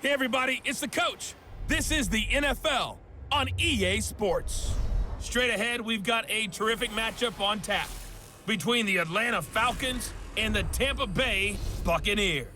Hey everybody, it's the coach. This is the NFL on EA Sports. Straight ahead, we've got a terrific matchup on tap between the Atlanta Falcons and the Tampa Bay Buccaneers.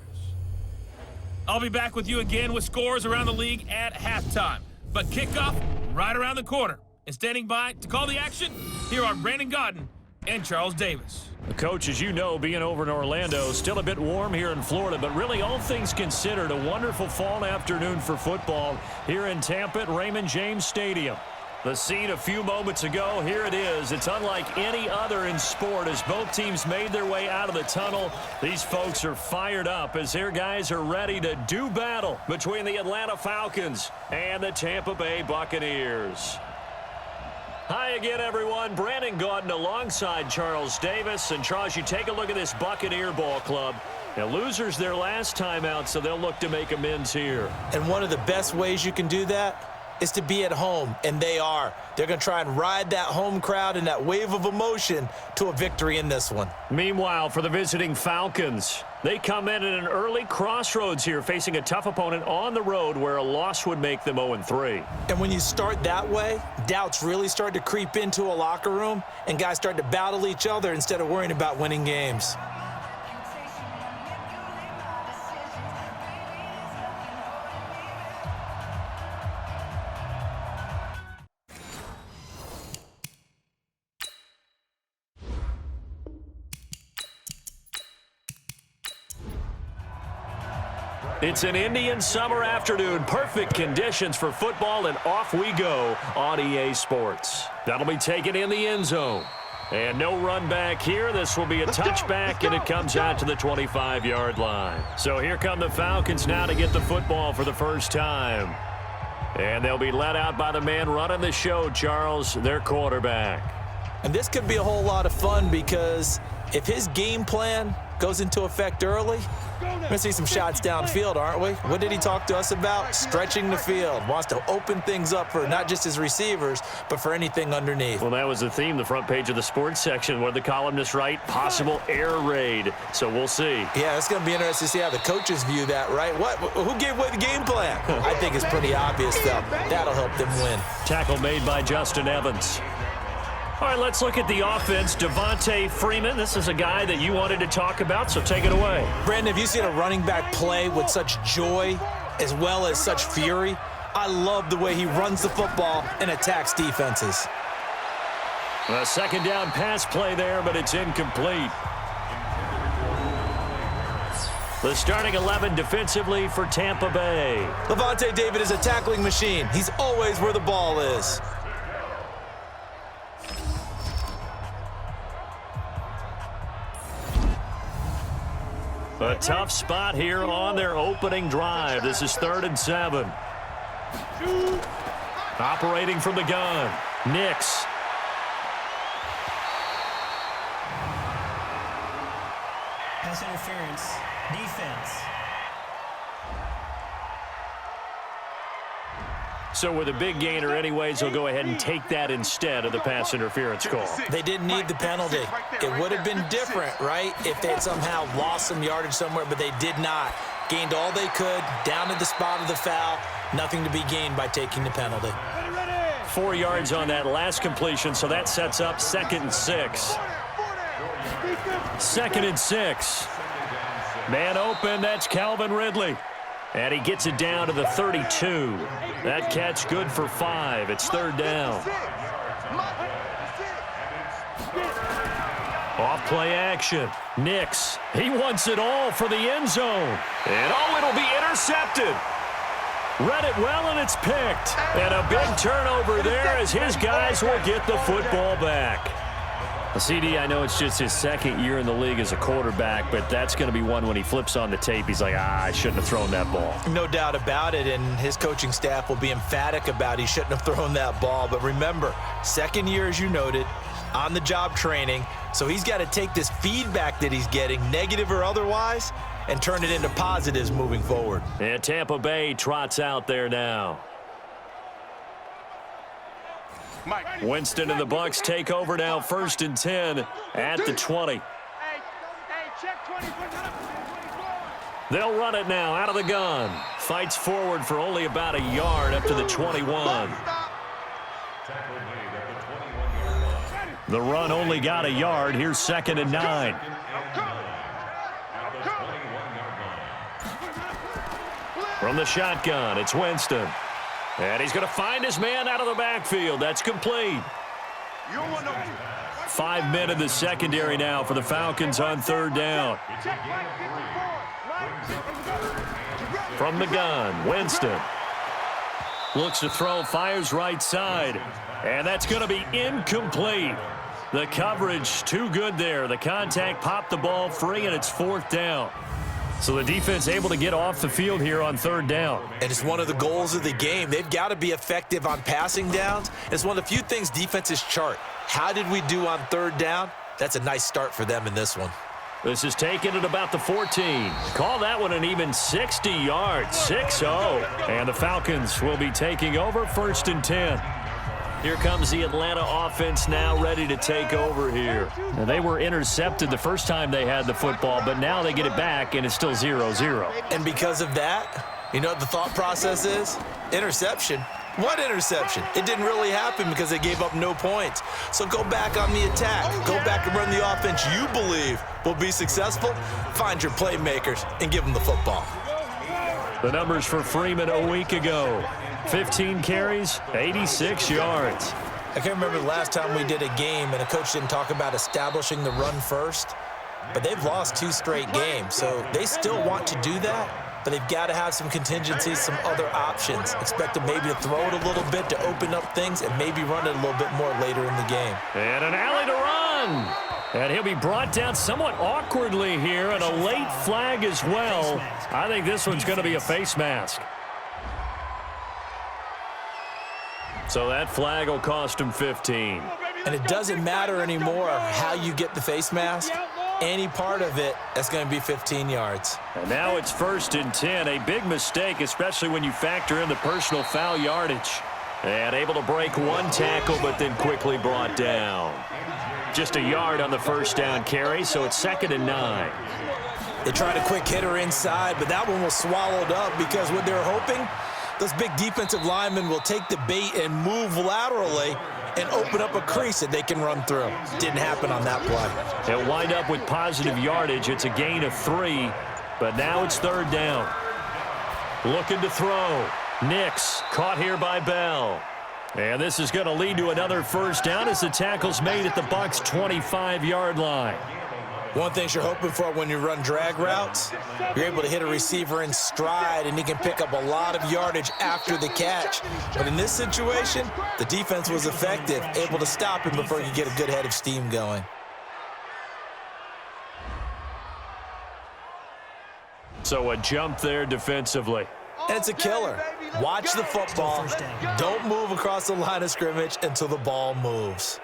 I'll be back with you again with scores around the league at halftime. But kickoff right around the corner. And standing by to call the action, here are Brandon Godden and Charles Davis. Coach, as you know, being over in Orlando, still a bit warm here in Florida, but really all things considered, a wonderful fall afternoon for football here in Tampa at Raymond James Stadium. The scene a few moments ago, here it is. It's unlike any other in sport as both teams made their way out of the tunnel. These folks are fired up as their guys are ready to do battle between the Atlanta Falcons and the Tampa Bay Buccaneers. Hi again, everyone. Brandon Godden alongside Charles Davis. And, Charles, you take a look at this Buccaneer ball club. Now, losers their last time out, so they'll look to make amends here. And one of the best ways you can do that is to be at home, and they are. They're going to try and ride that home crowd and that wave of emotion to a victory in this one. Meanwhile, for the visiting Falcons, they come in at an early crossroads here, facing a tough opponent on the road where a loss would make them 0-3. And when you start that way, doubts really start to creep into a locker room, and guys start to battle each other instead of worrying about winning games. It's an Indian summer afternoon. Perfect conditions for football, and off we go on EA Sports. That'll be taken in the end zone. And no run back here. This will be a touchback, and it comes out to the 25-yard line. So here come the Falcons now to get the football for the first time. And they'll be led out by the man running the show, Charles, their quarterback. And this could be a whole lot of fun because if his game plan goes into effect early, we're going to see some shots downfield, aren't we? What did he talk to us about? Stretching the field. Wants to open things up for not just his receivers, but for anything underneath. Well, that was the theme, the front page of the sports section. What did the columnists write? Possible air raid. So we'll see. Yeah, it's going to be interesting to see how the coaches view that, right? Who gave away the game plan? I think it's pretty obvious, though. That'll help them win. Tackle made by Justin Evans. All right, let's look at the offense. Devonta Freeman, this is a guy that you wanted to talk about, so take it away. Brandon, have you seen a running back play with such joy as well as such fury? I love the way he runs the football and attacks defenses. A second down pass play there, but it's incomplete. The starting 11 defensively for Tampa Bay. Lavonte David is a tackling machine. He's always where the ball is. A tough spot here on their opening drive. This is 3rd and 7. Operating from the gun, Nix. Pass interference, defense. So with a big gainer anyways, they'll go ahead and take that instead of the pass interference call. They didn't need the penalty. It would have been different, right, if they had somehow lost some yardage somewhere, but they did not. Gained all they could, down to the spot of the foul. Nothing to be gained by taking the penalty. 4 yards on that last completion, so that sets up 2nd and 6. 2nd and 6. Man open, that's Calvin Ridley. And he gets it down to the 32. That catch good for 5. It's 3rd down. Off play action. Nix. He wants it all for the end zone. And it'll be intercepted. Read it well, and it's picked. And a big turnover there as his guys will get the football back. CD, I know it's just his 2nd year in the league as a quarterback, but that's going to be one when he flips on the tape, he's like, I shouldn't have thrown that ball. No doubt about it, and his coaching staff will be emphatic about he shouldn't have thrown that ball. But remember, 2nd year, as you noted, on-the-job training, so he's got to take this feedback that he's getting, negative or otherwise, and turn it into positives moving forward. And Tampa Bay trots out there now. Winston and the Bucs take over now, 1st and 10 at the 20. They'll run it now out of the gun. fights forward for only about a yard up to the 21. The run only got a yard. Here's 2nd and 9. From the shotgun, it's Winston. And he's going to find his man out of the backfield. That's complete. 5 men in the secondary now for the Falcons on 3rd down. From the gun, Winston. Looks to throw, fires right side. And that's going to be incomplete. The coverage too good there. The contact popped the ball free, and it's 4th down. So the defense able to get off the field here on 3rd down. And it's one of the goals of the game. They've got to be effective on passing downs. It's one of the few things defenses chart. How did we do on 3rd down? That's a nice start for them in this one. This is taken at about the 14. Call that one an even 60 yards, 6-0. And the Falcons will be taking over 1st and 10. Here comes the Atlanta offense now ready to take over here. Now, they were intercepted the first time they had the football, but now they get it back, and it's still 0-0. And because of that, you know what the thought process is? Interception. What interception? It didn't really happen because they gave up no points. So go back on the attack. Go back and run the offense you believe will be successful. Find your playmakers and give them the football. The numbers for Freeman a week ago. 15 carries, 86 yards. I can't remember the last time we did a game and a coach didn't talk about establishing the run first. But they've lost 2 straight games, so they still want to do that. But they've got to have some contingencies, some other options. Expect them maybe to throw it a little bit to open up things and maybe run it a little bit more later in the game. And an alley to run. And he'll be brought down somewhat awkwardly here, and a late flag as well. I think this one's going to be a face mask. So that flag will cost him 15. And it doesn't matter anymore how you get the face mask. Any part of it, that's going to be 15 yards. And now it's 1st and 10. A big mistake, especially when you factor in the personal foul yardage. And able to break 1 tackle, but then quickly brought down. Just a yard on the 1st down carry, so it's 2nd and 9. They tried a quick hitter inside, but that one was swallowed up because what they're hoping, those big defensive linemen will take the bait and move laterally and open up a crease that they can run through. Didn't happen on that play. They'll wind up with positive yardage. It's a gain of 3, but now it's 3rd down. Looking to throw. Nix caught here by Bell. And this is going to lead to another 1st down as the tackle's made at the Bucs' 25-yard line. One thing you're hoping for when you run drag routes, you're able to hit a receiver in stride and he can pick up a lot of yardage after the catch. But in this situation, the defense was effective, able to stop him before you get a good head of steam going. So a jump there defensively. And it's a killer. Watch the football. Don't move across the line of scrimmage until the ball moves.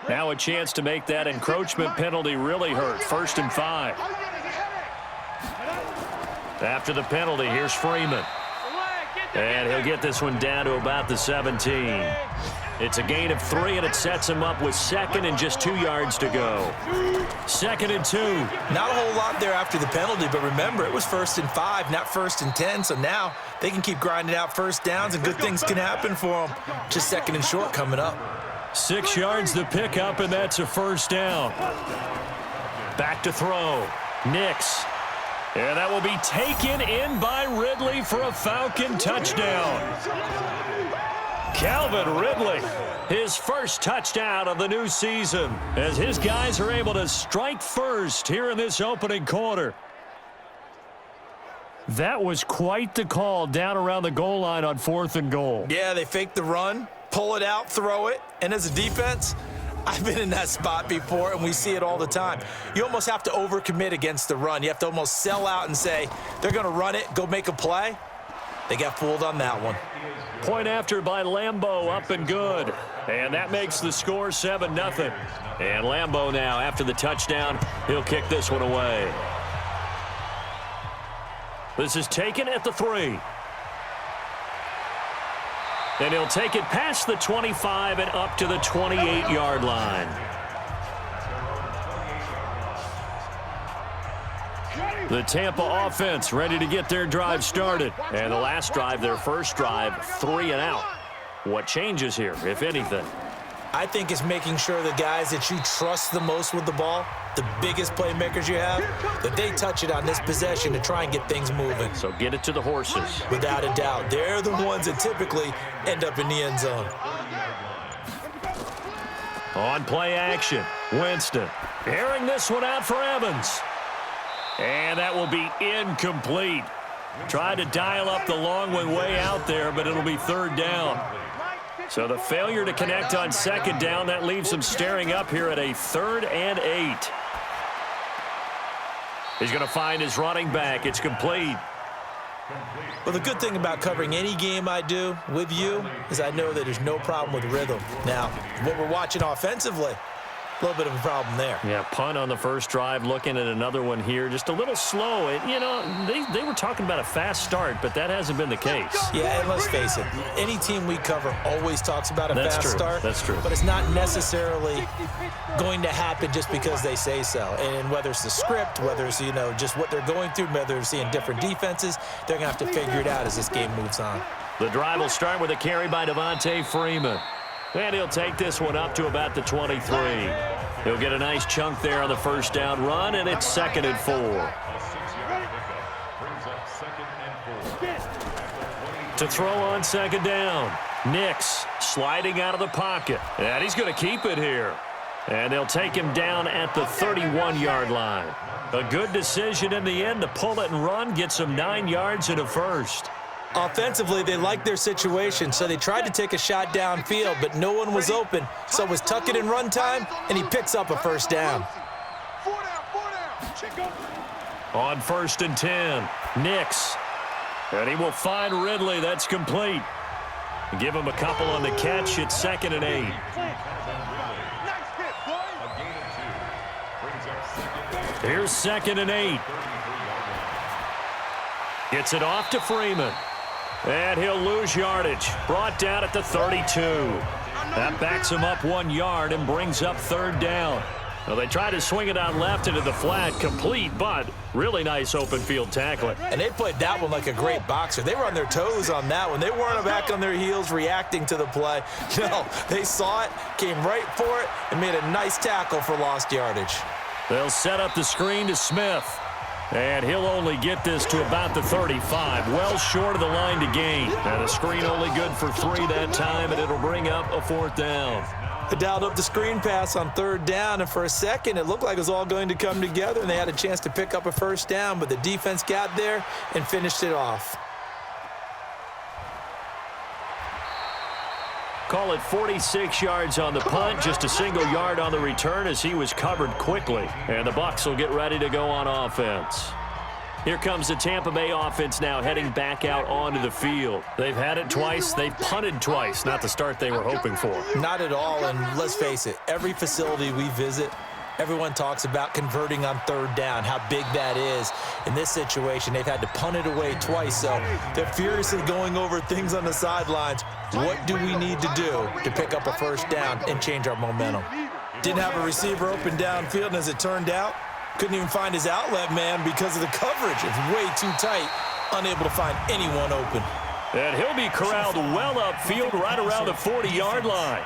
Now a chance to make that encroachment penalty really hurt. 1st and 5. After the penalty, here's Freeman. And he'll get this one down to about the 17. It's a gain of 3, and it sets him up with 2nd and just 2 yards to go. 2nd and 2. Not a whole lot there after the penalty, but remember, it was 1st and 5, not 1st and 10. So now they can keep grinding out 1st downs, and good things can happen for them. Just 2nd and short coming up. 6 yards the pickup, and that's a 1st down. Back to throw. Nix. And that will be taken in by Ridley for a Falcon touchdown. Calvin Ridley, his first touchdown of the new season, as his guys are able to strike first here in this opening quarter. That was quite the call down around the goal line on 4th and goal. Yeah, they fake the run, pull it out, throw it, and as a defense, I've been in that spot before, and we see it all the time. You almost have to overcommit against the run. You have to almost sell out and say, they're going to run it, go make a play. They got fooled on that one. Point after by Lambeau, up and good. And that makes the score 7-0. And Lambeau now, after the touchdown, he'll kick this one away. This is taken at the 3. And he'll take it past the 25 and up to the 28-yard line. The Tampa offense ready to get their drive started. And the last drive, their first drive, 3 and out. What changes here, if anything? I think it's making sure the guys that you trust the most with the ball, the biggest playmakers you have, that they touch it on this possession to try and get things moving. So get it to the horses. Without a doubt. They're the ones that typically end up in the end zone. On play action, Winston airing this one out for Evans. And that will be incomplete. Tried to dial up the long one way out there, but it'll be third down. So the failure to connect on second down, that leaves him staring up here at a 3rd and 8. He's going to find his running back. It's complete. Well, the good thing about covering any game I do with you is I know that there's no problem with rhythm. Now, what we're watching offensively, a little bit of a problem there. Yeah, punt on the first drive, looking at another one here. Just a little slow. You know, they were talking about a fast start, but that hasn't been the case. Yeah, and let's face it, any team we cover always talks about a fast start. That's true. But it's not necessarily going to happen just because they say so. And whether it's the script, whether it's, you know, just what they're going through, whether they're seeing different defenses, they're going to have to figure it out as this game moves on. The drive will start with a carry by Devonta Freeman. And he'll take this one up to about the 23. He'll get a nice chunk there on the first down run, and it's 2nd and 4. To throw on second down, Nix sliding out of the pocket. And he's going to keep it here. And they'll take him down at the 31-yard line. A good decision in the end to pull it and run, get some 9 yards and a first. Offensively, they liked their situation, so they tried to take a shot downfield, but no one was open. So it was tuck it and run time, and he picks up a first down. On 1st and 10, Nix. And he will find Ridley. That's complete. Give him a couple on the catch. It's 2nd and 8. Here's 2nd and 8. Gets it off to Freeman. And he'll lose yardage. Brought down at the 32. That backs him up 1 yard and brings up 3rd down. Well, they try to swing it out left into the flat, complete, but really nice open field tackling. And they played that one like a great boxer. They were on their toes on that one. They weren't back on their heels reacting to the play. No, they saw it, came right for it, and made a nice tackle for lost yardage. They'll set up the screen to Smith. And he'll only get this to about the 35, well short of the line to gain. And a screen only good for 3 that time, and it'll bring up a 4th down. They dialed up the screen pass on 3rd down, and for a second it looked like it was all going to come together, and they had a chance to pick up a first down, but the defense got there and finished it off. Call it 46 yards on the punt, just a single yard on the return as he was covered quickly. And the Bucs will get ready to go on offense. Here comes the Tampa Bay offense now heading back out onto the field. They've had it twice. They've punted twice. Not the start they were hoping for. Not at all, and let's face it, every facility we visit, everyone talks about converting on 3rd down, how big that is. In this situation, they've had to punt it away twice, so they're furiously going over things on the sidelines. What do we need to do to pick up a first down and change our momentum? Didn't have a receiver open downfield, and as it turned out, couldn't even find his outlet man because of the coverage. It's way too tight, unable to find anyone open. And he'll be corralled well upfield right around the 40-yard line.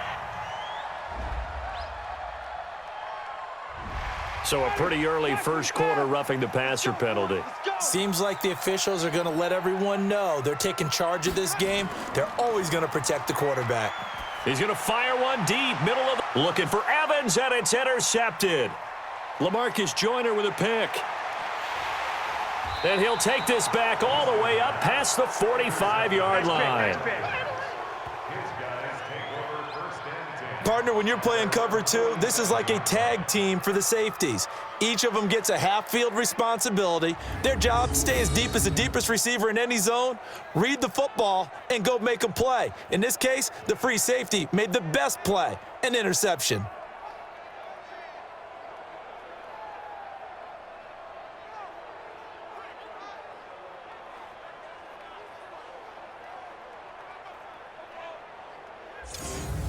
So a pretty early first quarter roughing the passer penalty. Seems like the officials are going to let everyone know they're taking charge of this game. They're always going to protect the quarterback. He's going to fire one deep, middle of the... Looking for Evans, and it's intercepted. LaMarcus Joyner with a pick. And he'll take this back all the way up past the 45-yard line. Partner, when you're playing cover 2, this is like a tag team for the safeties. Each of them gets a half-field responsibility. Their job, stay as deep as the deepest receiver in any zone, read the football, and go make a play. In this case, the free safety made the best play, an interception.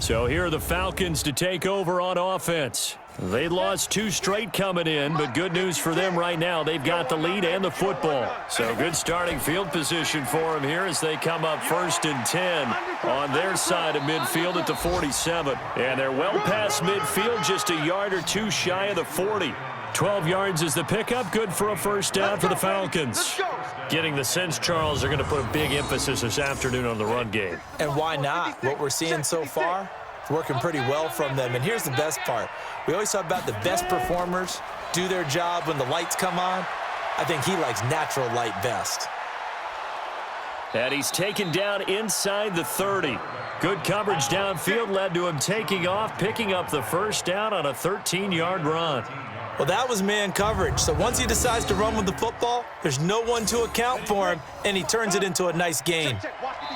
So here are the Falcons to take over on offense. They lost 2 straight coming in, but good news for them right now. They've got the lead and the football. So good starting field position for them here as they come up 1st and 10 on their side of midfield at the 47. And they're well past midfield, just a yard or 2 shy of the 40. 12 yards is the pickup, good for a first down for the Falcons. Getting the sense, Charles, they're going to put a big emphasis this afternoon on the run game. And why not? What we're seeing so far, it's working pretty well from them. And here's the best part. We always talk about the best performers do their job when the lights come on. I think he likes natural light best. And he's taken down inside the 30. Good coverage downfield led to him taking off, picking up the first down on a 13-yard run. Well, that was man coverage. So once he decides to run with the football, there's no one to account for him, and he turns it into a nice gain.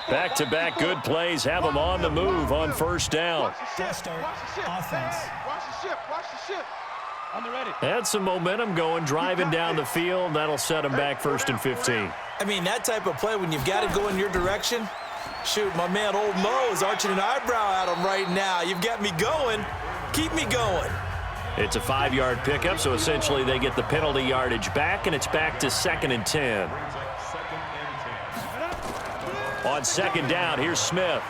Back-to-back good plays have him on the move on first down. False start. Offense. Had some momentum going, driving down the field. That'll set him back 1st and 15. I mean, that type of play, when you've got to go in your direction, shoot, my man Old Mo is arching an eyebrow at him right now. You've got me going. Keep me going. It's a 5-yard pickup, so essentially they get the penalty yardage back, and it's back to 2nd and 10. On 2nd down, here's Smith.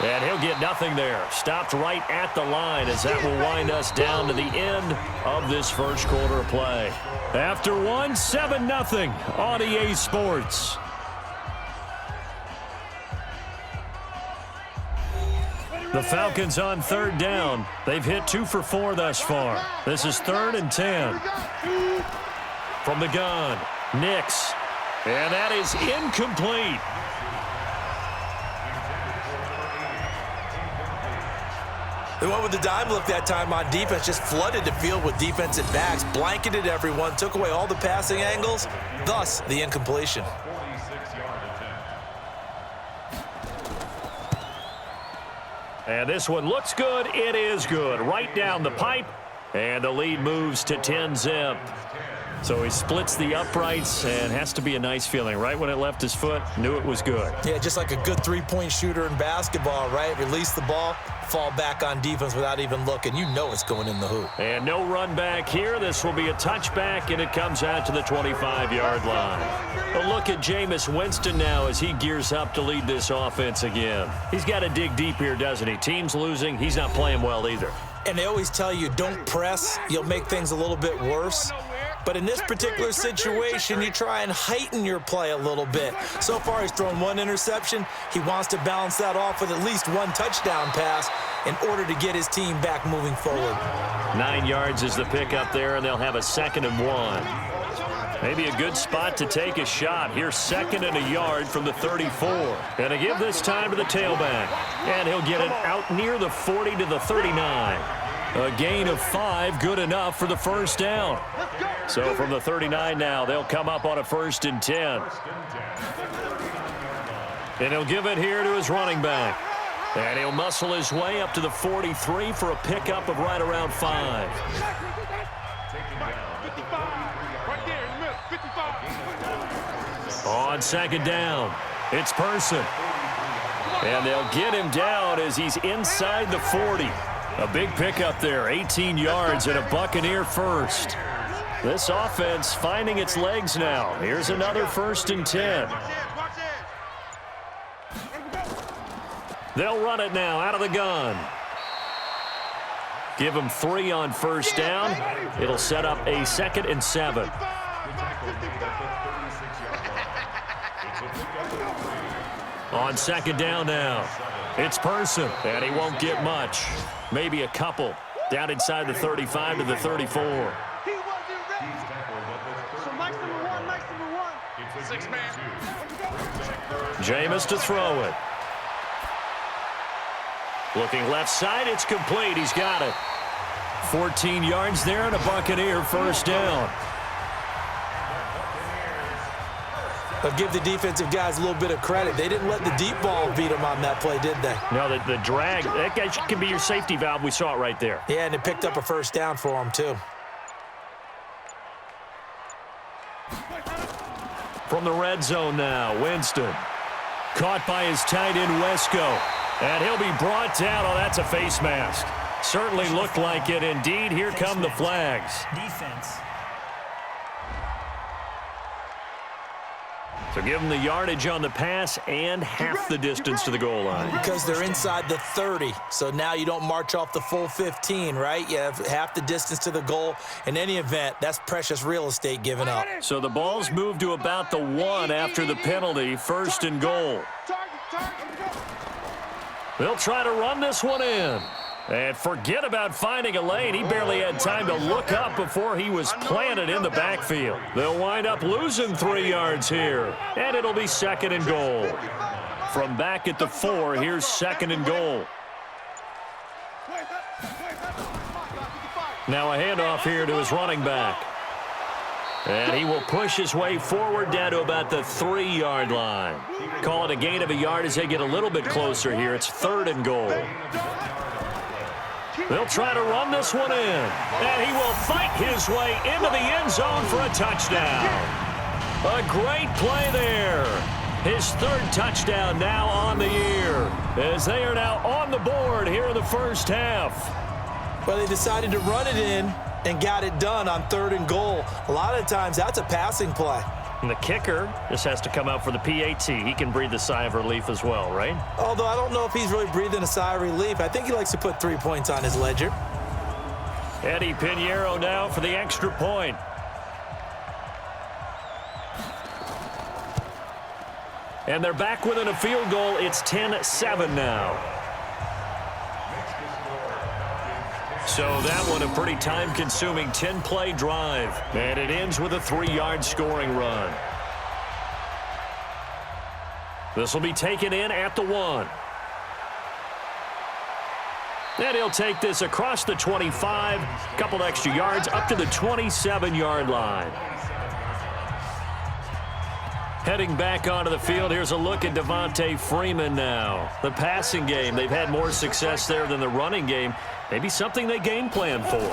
And he'll get nothing there. Stopped right at the line as that will wind us down to the end of this first quarter of play. After 1, 7-0 on EA Sports. The Falcons on 3rd down. They've hit 2 for 4 thus far. This is 3rd and 10. From the gun, Nix. And that is incomplete. They went with the dime look that time on defense, just flooded the field with defensive backs, blanketed everyone, took away all the passing angles, thus the incompletion. And this one looks good. It is good. Right down the pipe. And the lead moves to 10-zip. So he splits the uprights and has to be a nice feeling. Right when it left his foot, knew it was good. Yeah, just like a good three-point shooter in basketball, right? Release the ball, fall back on defense without even looking. You know it's going in the hoop. And no run back here. This will be a touchback, and it comes out to the 25-yard line. A look at Jameis Winston now as he gears up to lead this offense again. He's got to dig deep here, doesn't he? Team's losing. He's not playing well either. And they always tell you, don't press. You'll make things a little bit worse. But in this particular situation, you try and heighten your play a little bit. So far, he's thrown 1 interception. He wants to balance that off with at least 1 touchdown pass in order to get his team back moving forward. 9 yards is the pickup there, and they'll have a 2nd and 1. Maybe a good spot to take a shot. Here's 2nd and a yard from the 34. Gonna give this time to the tailback. And he'll get it out near the 40 to the 39. A gain of 5, good enough for the first down. So from the 39 now, they'll come up on a 1st and 10. And he'll give it here to his running back. And he'll muscle his way up to the 43 for a pickup of right around 5. On 2nd down, it's Person. And they'll get him down as he's inside the 40. A big pickup there, 18 yards and a Buccaneer first. This offense finding its legs now. Here's another 1st and 10. They'll run it now out of the gun. Give them 3 on first down. It'll set up a 2nd and 7. On 2nd down now, it's Person, and he won't get much. Maybe a couple. Down inside the 35 to the 34. Jameis to throw it. Looking left side, it's complete. He's got it. 14 yards there and a Buccaneer first down. But give the defensive guys a little bit of credit. They didn't let the deep ball beat them on that play, did they? No, the drag, that guy can be your safety valve. We saw it right there. Yeah, and it picked up a first down for them, too. From the red zone now, Winston. Caught by his tight end, Wesco. And he'll be brought down. Oh, that's a face mask. Certainly looked like it. Indeed, here come the flags. Defense. So give them the yardage on the pass and half the distance to the goal line. Because they're inside the 30, so now you don't march off the full 15, right? You have half the distance to the goal. In any event, that's precious real estate given up. So the ball's moved to about the 1 after the penalty, 1st and goal. They'll try to run this one in. And forget about finding a lane. He barely had time to look up before he was planted in the backfield. They'll wind up losing 3 yards here. And it'll be 2nd and goal. From back at the 4, here's 2nd and goal. Now a handoff here to his running back. And he will push his way forward down to about the 3-yard line. Call it a gain of a yard as they get a little bit closer here. It's 3rd and goal. They'll try to run this one in. And he will fight his way into the end zone for a touchdown. A great play there. His 3rd touchdown now on the year, as they are now on the board here in the first half. Well, they decided to run it in and got it done on 3rd and goal. A lot of times, that's a passing play. And the kicker just has to come out for the PAT. He can breathe a sigh of relief as well, right? Although I don't know if he's really breathing a sigh of relief. I think he likes to put 3 points on his ledger. Eddie Pinheiro now for the extra point. And they're back within a field goal. It's 10-7 now. So that one a pretty time-consuming 10-play drive. And it ends with a 3-yard scoring run. This will be taken in at the 1. And he'll take this across the 25, a couple extra yards up to the 27-yard line. Heading back onto the field, here's a look at Devonta Freeman now. The passing game, they've had more success there than the running game. Maybe something they game plan for.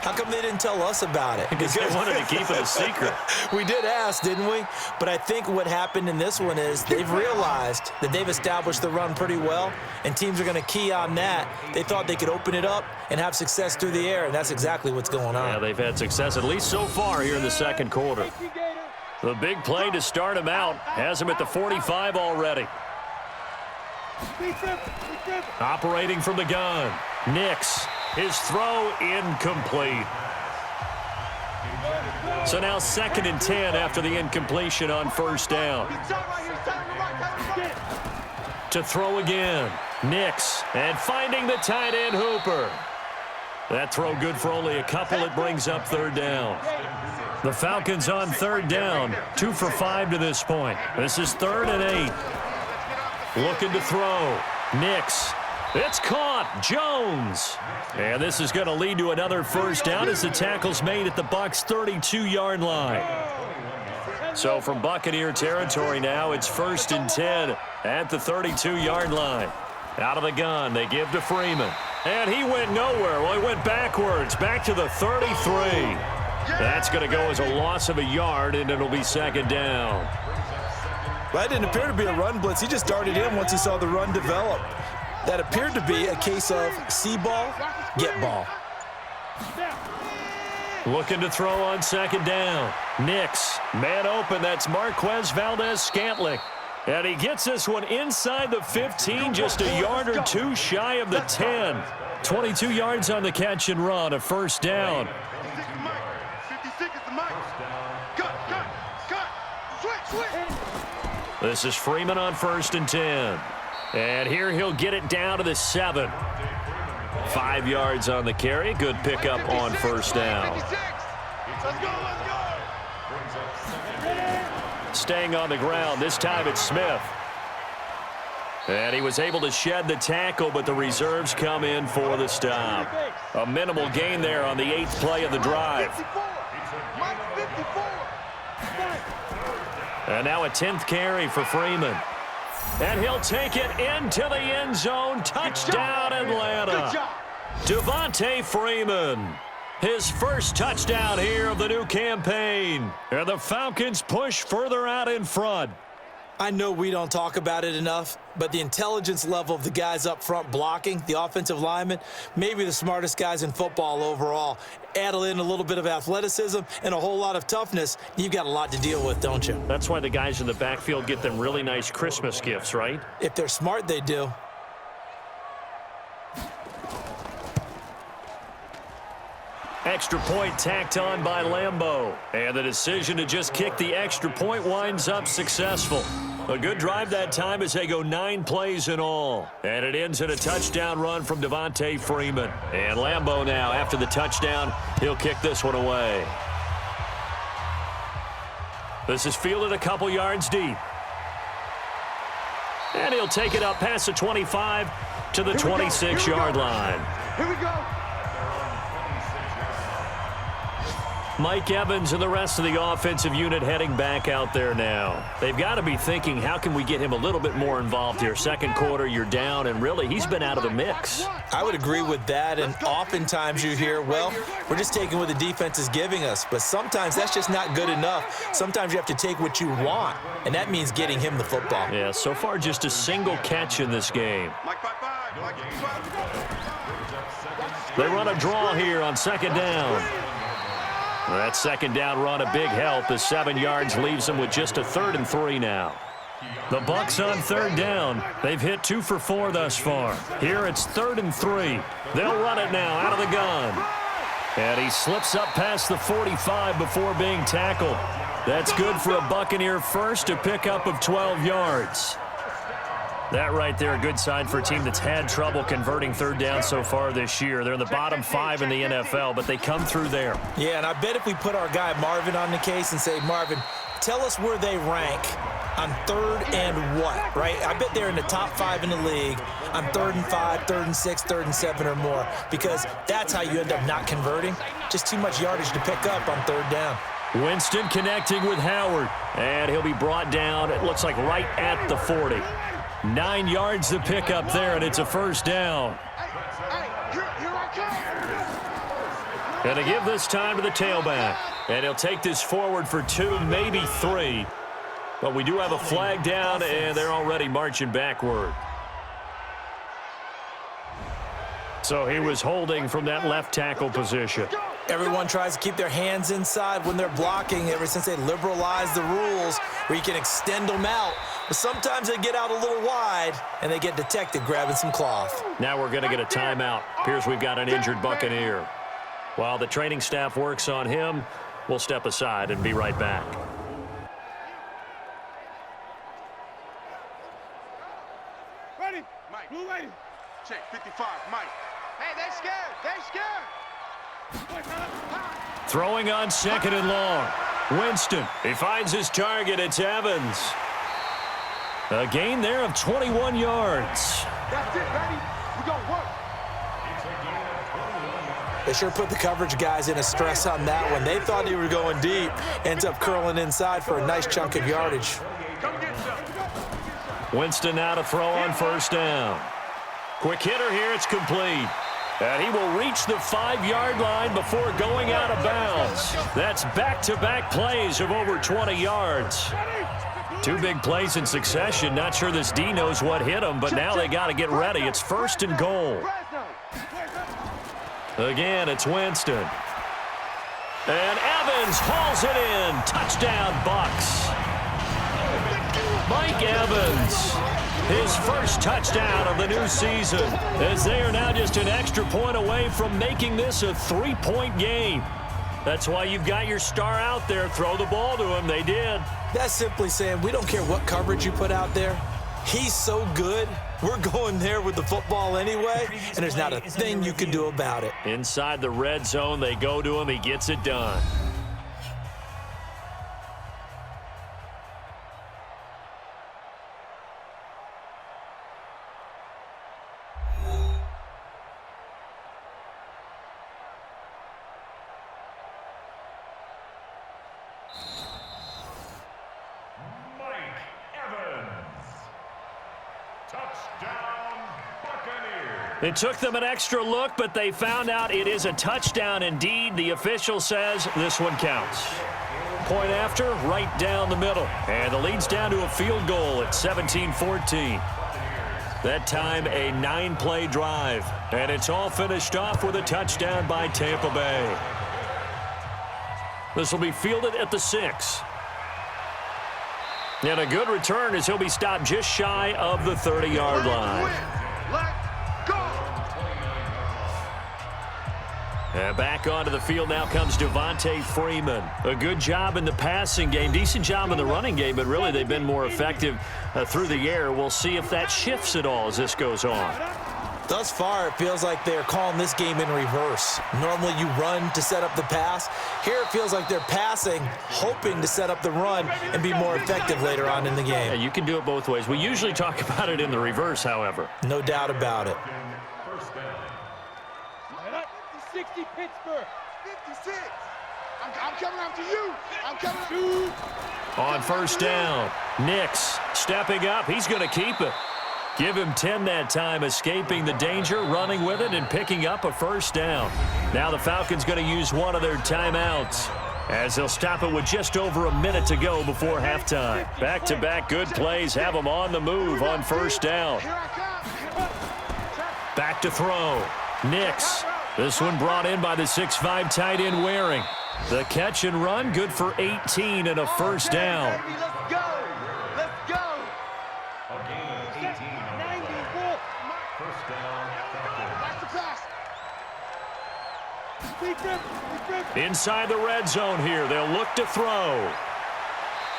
How come they didn't tell us about it? Because they wanted to keep it a secret. We did ask, didn't we? But I think what happened in this one is they've realized that they've established the run pretty well, and teams are going to key on that. They thought they could open it up and have success through the air, and that's exactly what's going on. Yeah, they've had success, at least so far here in the 2nd quarter. The big play to start him out has him at the 45 already. Operating from the gun. Nix. His throw incomplete. So now 2nd and 10 after the incompletion on 1st down. To throw again. Nix. And finding the tight end Hooper. That throw good for only a couple. It brings up 3rd down. The Falcons on 3rd down. 2 for 5 to this point. This is 3rd and 8. Looking to throw. Nix. It's caught. Jones. And this is going to lead to another 1st down as the tackle's made at the Bucs' 32-yard line. So from Buccaneer territory now, it's 1st and 10 at the 32-yard line. Out of the gun, they give to Freeman. And he went nowhere. Well, he went backwards, back to the 33. That's going to go as a loss of a yard, and it'll be 2nd down. That didn't appear to be a run blitz. He just darted in once he saw the run develop. That appeared to be a case of see ball, get ball. Looking to throw on 2nd down. Nix, man open. That's Marquez Valdez-Scantling. And he gets this one inside the 15, just a yard or 2 shy of the 10. 22 yards on the catch and run, a 1st down. This is Freeman on 1st and 10. And here he'll get it down to the 7. 5 yards on the carry. Good pickup on 1st down. Staying on the ground. This time it's Smith. And he was able to shed the tackle, but the reserves come in for the stop. A minimal gain there on the 8th play of the drive. And now a 10th carry for Freeman. And he'll take it into the end zone. Touchdown, Atlanta. Devonta Freeman. His first touchdown here of the new campaign. And the Falcons push further out in front. I know we don't talk about it enough, but the intelligence level of the guys up front blocking, the offensive linemen, maybe the smartest guys in football overall. Add in a little bit of athleticism and a whole lot of toughness, you've got a lot to deal with, don't you? That's why the guys in the backfield get them really nice Christmas gifts, right? If they're smart, they do. Extra point tacked on by Lambeau. And the decision to just kick the extra point winds up successful. A good drive that time as they go 9 plays in all. And it ends in a touchdown run from Devonta Freeman. And Lambeau now, after the touchdown, he'll kick this one away. This is fielded a couple yards deep. And he'll take it up past the 25 to the 26-yard line. Here we go. Mike Evans and the rest of the offensive unit heading back out there now. They've got to be thinking, how can we get him a little bit more involved here? Second quarter, you're down, and really, he's been out of the mix. I would agree with that, and oftentimes you hear, well, we're just taking what the defense is giving us, but sometimes that's just not good enough. Sometimes you have to take what you want, and that means getting him the football. Yeah, so far just a single catch in this game. They run a draw here on second down. That second down run a big help as 7 yards leaves them with just a 3rd and 3 now. The Bucs on third down. They've hit 2 for 4 thus far. Here it's 3rd and 3. They'll run it now out of the gun. And he slips up past the 45 before being tackled. That's good for a Buccaneer first, a pickup of 12 yards. That right there, a good sign for a team that's had trouble converting third down so far this year. They're in the bottom 5 in the NFL, but they come through there. Yeah, and I bet if we put our guy Marvin on the case and say, Marvin, tell us where they rank on 3rd and what, right? I bet they're in the top 5 in the league on 3rd and 5, 3rd and 6, 3rd and 7 or more, because that's how you end up not converting. Just too much yardage to pick up on 3rd down. Winston connecting with Howard, and he'll be brought down, it looks like right at the 40. 9 yards to pick up there, and it's a first down. Going to give this time to the tailback. And he'll take this forward for 2, maybe 3. But we do have a flag down, and they're already marching backward. So he was holding from that left tackle position. Everyone tries to keep their hands inside when they're blocking ever since they liberalized the rules where you can extend them out. But sometimes they get out a little wide, and they get detected grabbing some cloth. Now we're going to get a timeout. Appears we've got an injured Buccaneer. While the training staff works on him, we'll step aside and be right back. Ready? Mike. Blue ready. Check 55, Mike. Hey, they're scared. They're scared. Throwing on 2nd and long. Winston, he finds his target. It's Evans. A gain there of 21 yards. That's it, ready? We're going to work. They sure put the coverage guys in a stress on that one. They thought they were going deep. Ends up curling inside for a nice chunk of yardage. Winston now to throw on first down. Quick hitter here. It's complete. And he will reach the 5-yard line before going out of bounds. That's back-to-back plays of over 20 yards. 2 big plays in succession. Not sure this D knows what hit him, but now they got to get ready. It's 1st and goal. Again, it's Winston. And Evans hauls it in. Touchdown, Bucs. Mike Evans, his first touchdown of the new season, as they are now just an extra point away from making this a 3-point game. That's why you've got your star out there. Throw the ball to him. They did. That's simply saying we don't care what coverage you put out there. He's so good. We're going there with the football anyway, and there's not a thing you can do about it. Inside the red zone, they go to him. He gets it done. It took them an extra look, but they found out it is a touchdown indeed. The official says this one counts. Point after, right down the middle. And the lead's down to a field goal at 17-14. That time, a 9-play drive. And it's all finished off with a touchdown by Tampa Bay. This will be fielded at the 6. And a good return as he'll be stopped just shy of the 30-yard line. And back onto the field now comes Devonta Freeman. A good job in the passing game, decent job in the running game, but really they've been more effective through the air. We'll see if that shifts at all as this goes on. Thus far, it feels like they're calling this game in reverse. Normally you run to set up the pass. Here it feels like they're passing, hoping to set up the run and be more effective later on in the game. Yeah, you can do it both ways. We usually talk about it in the reverse, however. No doubt about it. 60 Pittsburgh. 56. I'm coming after you. I'm coming after you. On first down, Nix stepping up. He's going to keep it. Give him 10 that time, escaping the danger, running with it, and picking up a first down. Now the Falcons going to use one of their timeouts as they'll stop it with just over a minute to go before halftime. Back-to-back good plays have them on the move on first down. Back to throw. Nix. This one brought in by the 6'5" tight end Waring. The catch and run, good for 18 and a first down. Let's go. Let's go. Gain 18 on first down. Inside the red zone here. They'll look to throw.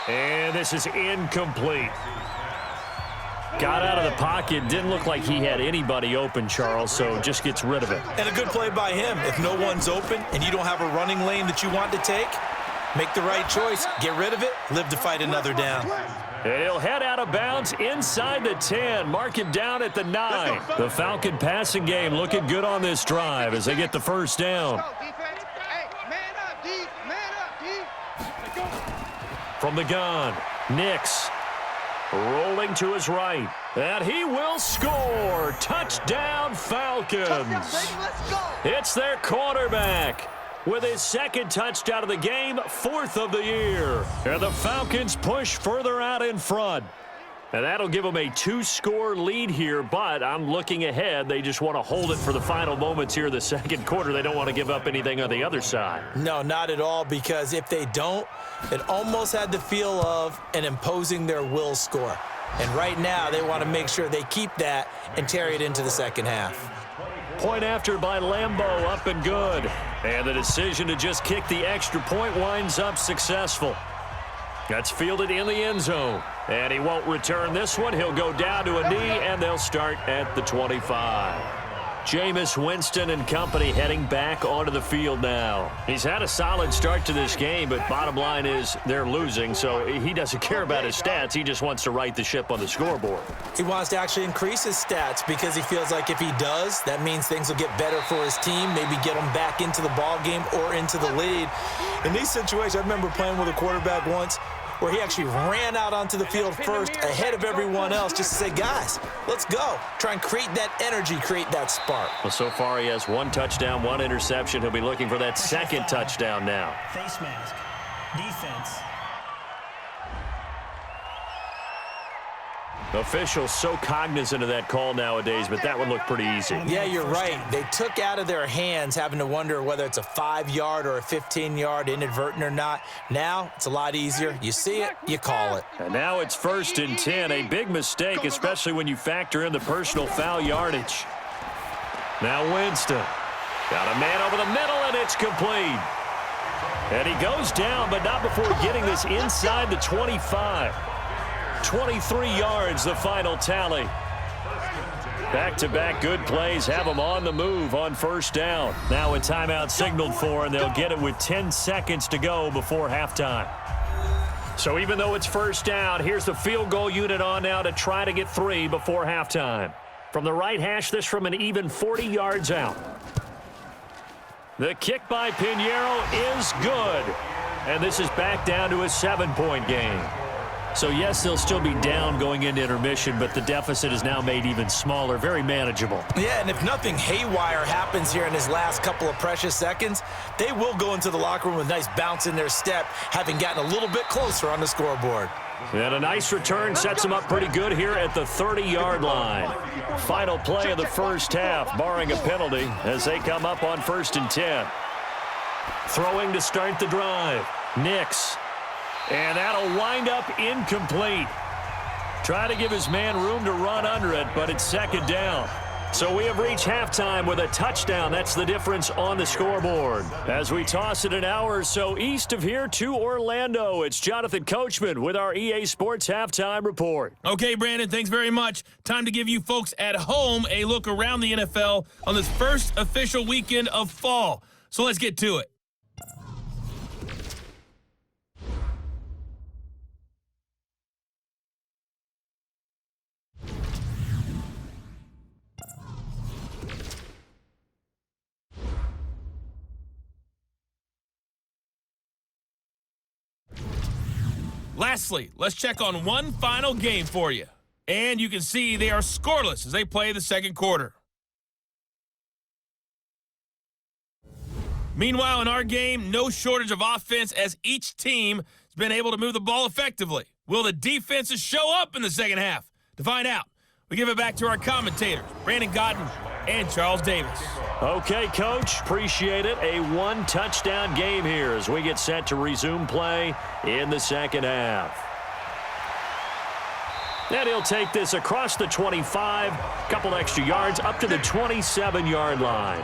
And this is incomplete. Got out of the pocket. Didn't look like he had anybody open, Charles, so just gets rid of it. And a good play by him. If no one's open and you don't have a running lane that you want to take, make the right choice. Get rid of it. Live to fight another down. And he'll head out of bounds inside the 10. Mark it down at the 9. The Falcon passing game looking good on this drive as they get the first down. From the gun, Nix. Rolling to his right, and he will score. Touchdown, Falcons. It's their quarterback with his second touchdown of the game, 4th of the year. And the Falcons push further out in front. And that'll give them a 2-score lead here, but I'm looking ahead. They just want to hold it for the final moments here in the second quarter. They don't want to give up anything on the other side. No, not at all, because if they don't, it almost had the feel of an imposing their will score. And right now, they want to make sure they keep that and carry it into the second half. Point after by Lambeau, up and good. And the decision to just kick the extra point winds up successful. That's fielded in the end zone. And he won't return this one. He'll go down to a knee, and they'll start at the 25. Jameis Winston and company heading back onto the field now. He's had a solid start to this game, but bottom line is they're losing, so he doesn't care about his stats. He just wants to right the ship on the scoreboard. He wants to actually increase his stats because he feels like if he does, that means things will get better for his team, maybe get him back into the ball game or into the lead. In these situations, I remember playing with a quarterback once where he actually ran out onto the field first ahead of everyone else just to say, guys, let's go. Try and create that energy, create that spark. Well, so far he has 1 touchdown, 1 interception. He'll be looking for that second touchdown now. Face mask. Defense. Officials so cognizant of that call nowadays, but that one looked pretty easy. Yeah, you're right. They took out of their hands having to wonder whether it's a 5-yard or a 15-yard, inadvertent or not. Now it's a lot easier. You see it, you call it. And now it's 1st and 10, a big mistake, especially when you factor in the personal foul yardage. Now Winston. Got a man over the middle, and it's complete. And he goes down, but not before getting this inside the 25. 23 yards, the final tally. Back-to-back good plays have them on the move on first down. Now a timeout signaled for, and they'll get it with 10 seconds to go before halftime. So even though it's first down, here's the field goal unit on now to try to get 3 before halftime. From the right hash, this from an even 40 yards out. The kick by Pinheiro is good. And this is back down to a 7-point game. So, yes, they'll still be down going into intermission, but the deficit is now made even smaller, very manageable. Yeah, and if nothing haywire happens here in his last couple of precious seconds, they will go into the locker room with a nice bounce in their step, having gotten a little bit closer on the scoreboard. And a nice return sets him up pretty good here at the 30-yard line. Final play of the first half, barring a penalty, as they come up on 1st and 10. Throwing to start the drive. Nix. And that'll wind up incomplete. Try to give his man room to run under it, but it's 2nd down. So we have reached halftime with a touchdown. That's the difference on the scoreboard. As we toss it an hour or so east of here to Orlando, it's Jonathan Coachman with our EA Sports Halftime Report. Okay, Brandon, thanks very much. Time to give you folks at home a look around the NFL on this first official weekend of fall. So let's get to it. Lastly, let's check on one final game for you. And you can see they are scoreless as they play the second quarter. Meanwhile, in our game, no shortage of offense as each team has been able to move the ball effectively. Will the defenses show up in the second half? To find out, we give it back to our commentators, Brandon Godden and Charles Davis. Okay, Coach, appreciate it. A one-touchdown game here as we get set to resume play in the second half. And he'll take this across the 25, couple extra yards, up to the 27-yard line.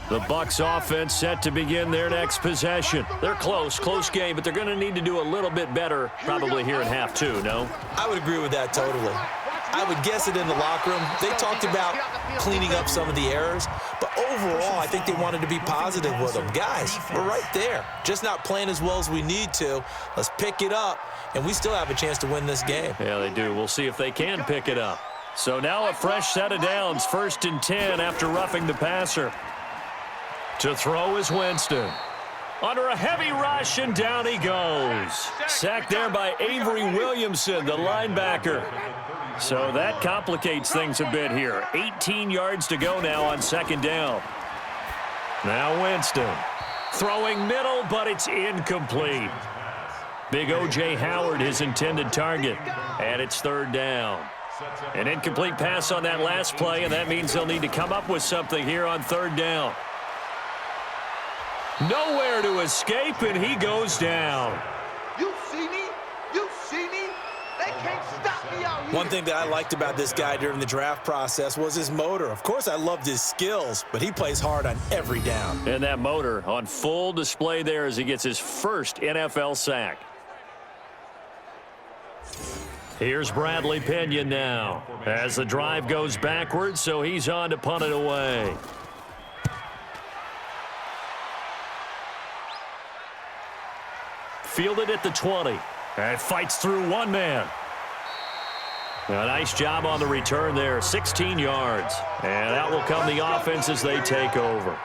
The Bucs offense set to begin their next possession. They're close game, but they're going to need to do a little bit better probably here in half two, no? I would agree with that totally. I would guess it in the locker room. They talked about cleaning up some of the errors, but overall, I think they wanted to be positive with them. Guys, we're right there. Just not playing as well as we need to. Let's pick it up, and we still have a chance to win this game. Yeah, they do. We'll see if they can pick it up. So now a fresh set of downs, 1st and 10 after roughing the passer. To throw is Winston. Under a heavy rush, and down he goes. Sacked there by Avery Williamson, the linebacker. So that complicates things a bit here. 18 yards to go now on 2nd down. Now Winston. Throwing middle, but it's incomplete. Big O.J. Howard, his intended target. And it's 3rd down. An incomplete pass on that last play, and that means they'll need to come up with something here on 3rd down. Nowhere to escape, and he goes down. You see me? You see me? They can't stop me out here. One thing that I liked about this guy during the draft process was his motor. Of course, I loved his skills, but he plays hard on every down. And that motor on full display there as he gets his first NFL sack. Here's Bradley Pinion now as the drive goes backwards, so he's on to punt it away. Fielded at the 20. And fights through one man. A nice job on the return there. 16 yards. And out will come the offense as they take over.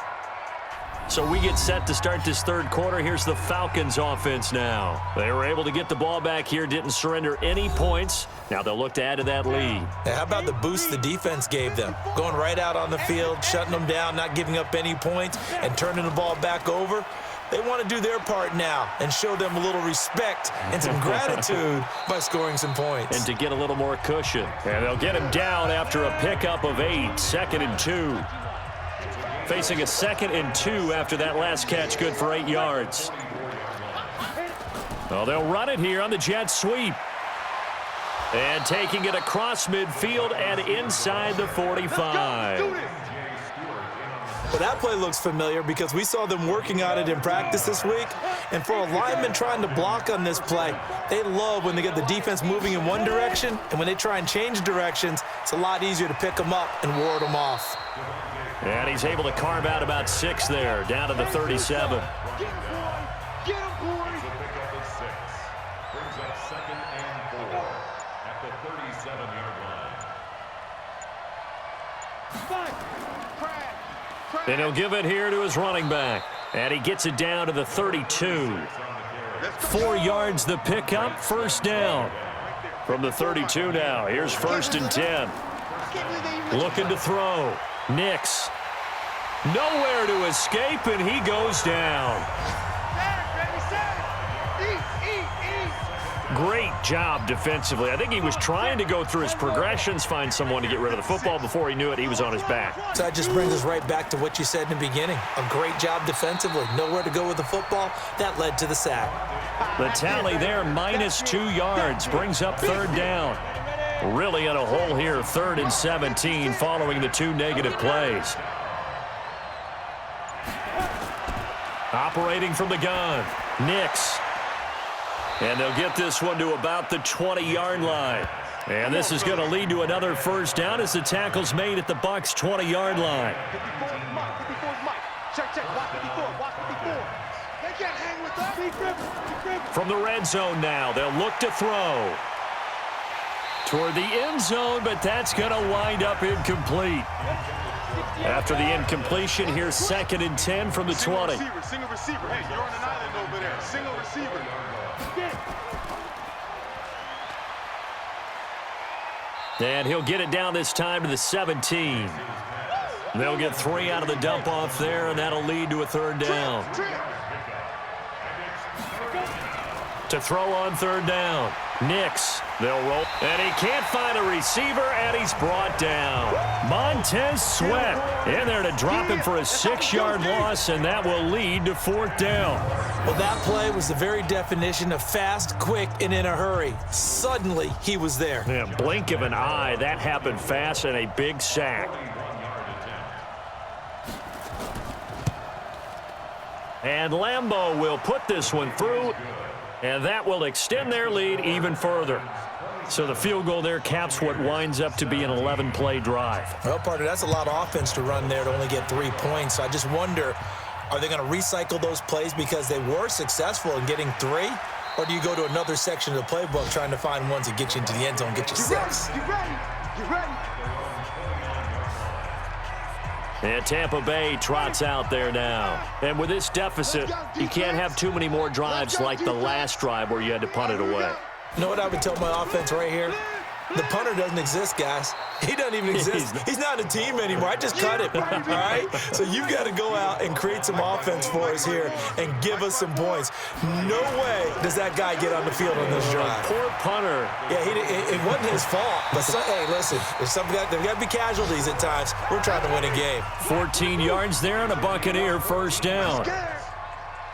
So we get set to start this 3rd quarter. Here's the Falcons offense now. They were able to get the ball back here, didn't surrender any points. Now they'll look to add to that lead. Now, how about the boost the defense gave them? Going right out on the field, shutting them down, not giving up any points, and turning the ball back over. They want to do their part now and show them a little respect and some gratitude by scoring some points. And to get a little more cushion. And they'll get him down after a pickup of 8, 2nd and 2. Facing a 2nd and 2 after that last catch, good for 8 yards. Well, they'll run it here on the jet sweep. And taking it across midfield and inside the 45. Well, that play looks familiar because we saw them working on it in practice this week. And for a lineman trying to block on this play, they love when they get the defense moving in one direction, and when they try and change directions, it's a lot easier to pick them up and ward them off. And he's able to carve out about 6 there, down to the 37. Get him, And he'll give it here to his running back. And he gets it down to the 32. 4 yards the pickup, first down. From the 32 now, here's 1st and 10. Looking to throw. Nix. Nowhere to escape, and he goes down. Great job defensively. I think he was trying to go through his progressions, find someone to get rid of the football. Before he knew it, he was on his back. So that just brings us right back to what you said in the beginning. A great job defensively. Nowhere to go with the football. That led to the sack. The tally there, -2 yards, brings up 3rd down. Really in a hole here, 3rd and 17, following the 2 negative plays. Operating from the gun, Nix. And they'll get this one to about the 20-yard line. And this is going to lead to another first down as the tackle's made at the Bucs' 20-yard line. From the red zone now, they'll look to throw. Toward the end zone, but that's going to wind up incomplete. After the incompletion, here's 2nd and 10 from the 20. Single receiver. Hey, you're on an island over there. Single receiver. And he'll get it down this time to the 17. They'll get 3 out of the dump off there, and that'll lead to a 3rd down. To throw on 3rd down, Nix. They'll roll, and he can't find a receiver, and he's brought down. Montez Sweat in there to drop him for a 6-yard loss, and that will lead to 4th down. Well, that play was the very definition of fast, quick, and in a hurry. Suddenly, he was there. Yeah, blink of an eye, that happened fast, and a big sack. And Lambeau will put this one through, and that will extend their lead even further. So the field goal there caps what winds up to be an 11-play drive. Well, partner, that's a lot of offense to run there to only get 3 points. So I just wonder, are they going to recycle those plays because they were successful in getting 3? Or do you go to another section of the playbook trying to find ones that get you into the end zone, get you 6? You ready? And Tampa Bay trots out there now. And with this deficit, you can't have too many more drives like the last drive where you had to punt it away. You know what I would tell my offense right here? The punter doesn't exist, guys. He doesn't even exist. He's not a team anymore. I just cut him, all right? So you've got to go out and create some offense for us here and give us some points. No way does that guy get on the field on this drive. Poor punter. Yeah, it wasn't his fault. But, hey, listen, there's got to be casualties at times. We're trying to win a game. 14 yards there and a Buccaneer first down.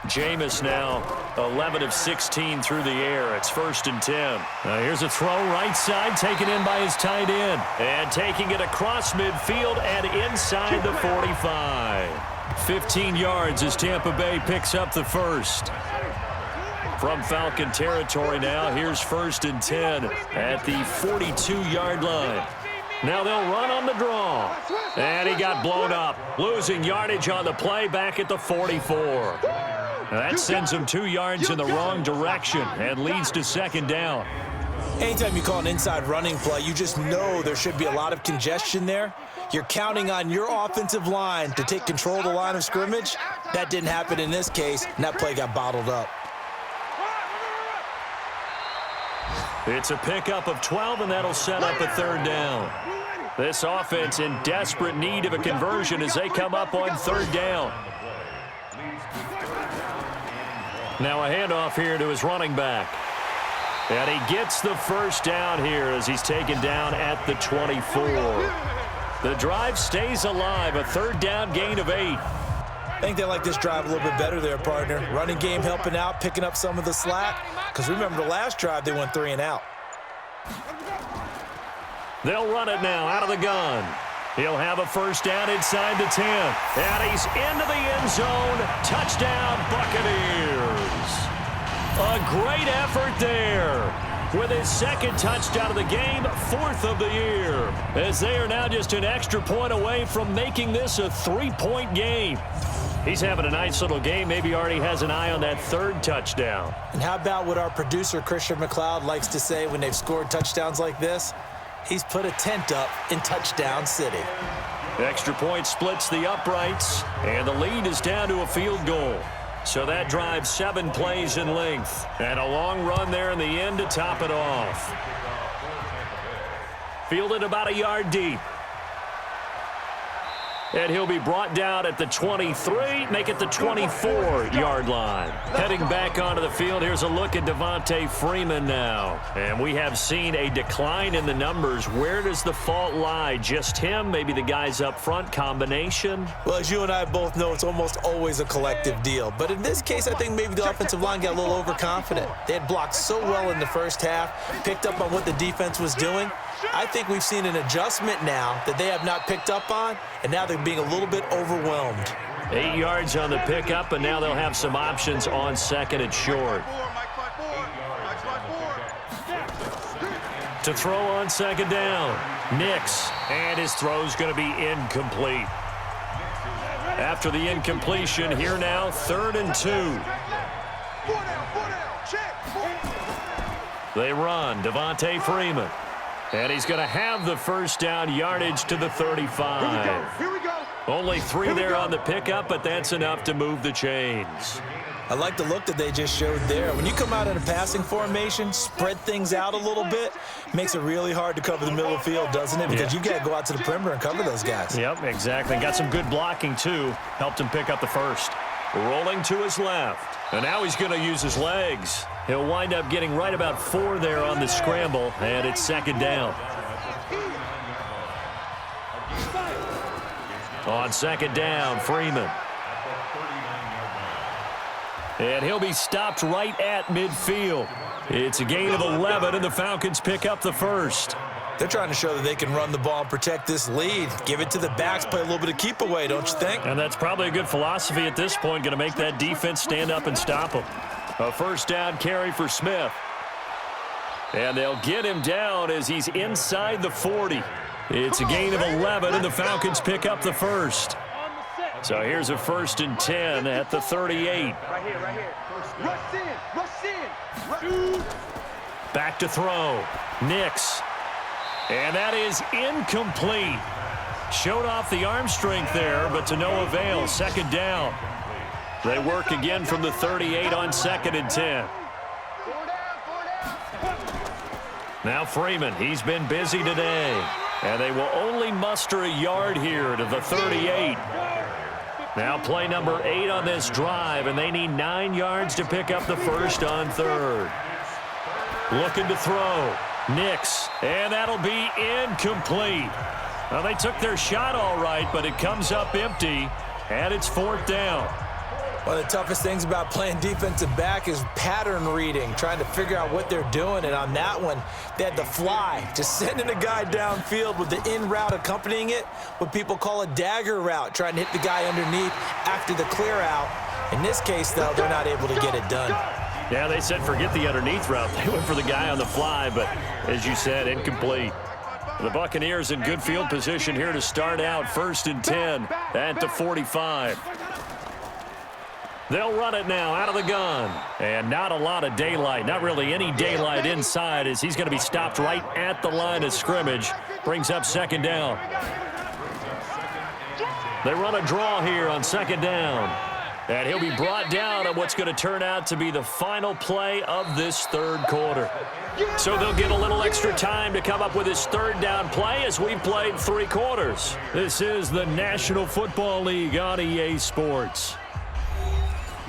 Jameis now 11 of 16 through the air. It's 1st and 10. Here's a throw right side taken in by his tight end. And taking it across midfield and inside the 45. 15 yards as Tampa Bay picks up the first. From Falcon territory now, here's 1st and 10 at the 42-yard line. Now they'll run on the draw. And he got blown up. Losing yardage on the play back at the 44. That sends him 2 yards in the wrong direction and leads to 2nd down. Anytime you call an inside running play, you just know there should be a lot of congestion there. You're counting on your offensive line to take control of the line of scrimmage. That didn't happen in this case, and that play got bottled up. It's a pickup of 12, and that'll set up a 3rd down. This offense in desperate need of a conversion as they come up on 3rd down. Now a handoff here to his running back. And he gets the first down here as he's taken down at the 24. The drive stays alive, a 3rd down gain of 8. I think they like this drive a little bit better there, partner. Running game helping out, picking up some of the slack. Because remember the last drive, they went 3 and out. They'll run it now out of the gun. He'll have a first down inside the 10. And he's into the end zone. Touchdown, Buccaneers. A great effort there. With his 2nd touchdown of the game, 4th of the year. As they are now just an extra point away from making this a 3-point game. He's having a nice little game. Maybe already has an eye on that 3rd touchdown. And how about what our producer, Christian McLeod, likes to say when they've scored touchdowns like this? He's put a tent up in Touchdown City. Extra point splits the uprights, and the lead is down to a field goal. So that drives 7 plays in length, and a long run there in the end to top it off. Fielded about a yard deep. And he'll be brought down at the 23, make it the 24-yard line. Heading back onto the field, here's a look at Devonta Freeman now. And we have seen a decline in the numbers. Where does the fault lie? Just him? Maybe the guys up front? Combination? Well, as you and I both know, it's almost always a collective deal. But in this case, I think maybe the offensive line got a little overconfident. They had blocked so well in the first half, picked up on what the defense was doing. I think we've seen an adjustment now that they have not picked up on, and now they're being a little bit overwhelmed. 8 yards on the pickup, and now they'll have some options on second and short. To throw on second down, Nix, and his throw's going to be incomplete. After the incompletion, here now, 3rd and 2. They run, Devonta Freeman. And he's going to have the first down, yardage to the 35. Here we go. Only 3 there on the pickup, but that's enough to move the chains. I like the look that they just showed there. When you come out in a passing formation, spread things out a little bit, makes it really hard to cover the middle of the field, doesn't it? Because you got to go out to the perimeter and cover those guys. Yep, exactly. Got some good blocking, too. Helped him pick up the first. Rolling to his left. And now he's going to use his legs. He'll wind up getting right about 4 there on the scramble, and it's second down. On second down, Freeman. And he'll be stopped right at midfield. It's a gain of 11, and the Falcons pick up the first. They're trying to show that they can run the ball and protect this lead. Give it to the backs, play a little bit of keep away, don't you think? And that's probably a good philosophy at this point, going to make that defense stand up and stop them. A first down carry for Smith. And they'll get him down as he's inside the 40. It's a gain of 11, and the Falcons pick up the first. So here's a 1st and 10 at the 38. Right here. Rush in. Back to throw. Nix. And that is incomplete. Showed off the arm strength there, but to no avail. Second down. They work again from the 38 on 2nd and 10. Now Freeman, he's been busy today. And they will only muster a yard here to the 38. Now play number 8 on this drive, and they need 9 yards to pick up the first on 3rd. Looking to throw. Nix, and that'll be incomplete. Well, they took their shot all right, but it comes up empty, and it's 4th down. One of the toughest things about playing defensive back is pattern reading, trying to figure out what they're doing. And on that one, they had the fly, just sending a guy downfield with the in route accompanying it, what people call a dagger route, trying to hit the guy underneath after the clear out. In this case, though, they're not able to get it done. Yeah, they said forget the underneath route. They went for the guy on the fly, but as you said, incomplete. The Buccaneers in good field position here to start out 1st and 10 at the 45. They'll run it now out of the gun. And not a lot of daylight, not really any daylight inside, as he's going to be stopped right at the line of scrimmage. Brings up 2nd down. They run a draw here on 2nd down. And he'll be brought down on what's going to turn out to be the final play of this 3rd quarter. So they'll get a little extra time to come up with his 3rd down play as we've played 3 quarters. This is the National Football League on EA Sports.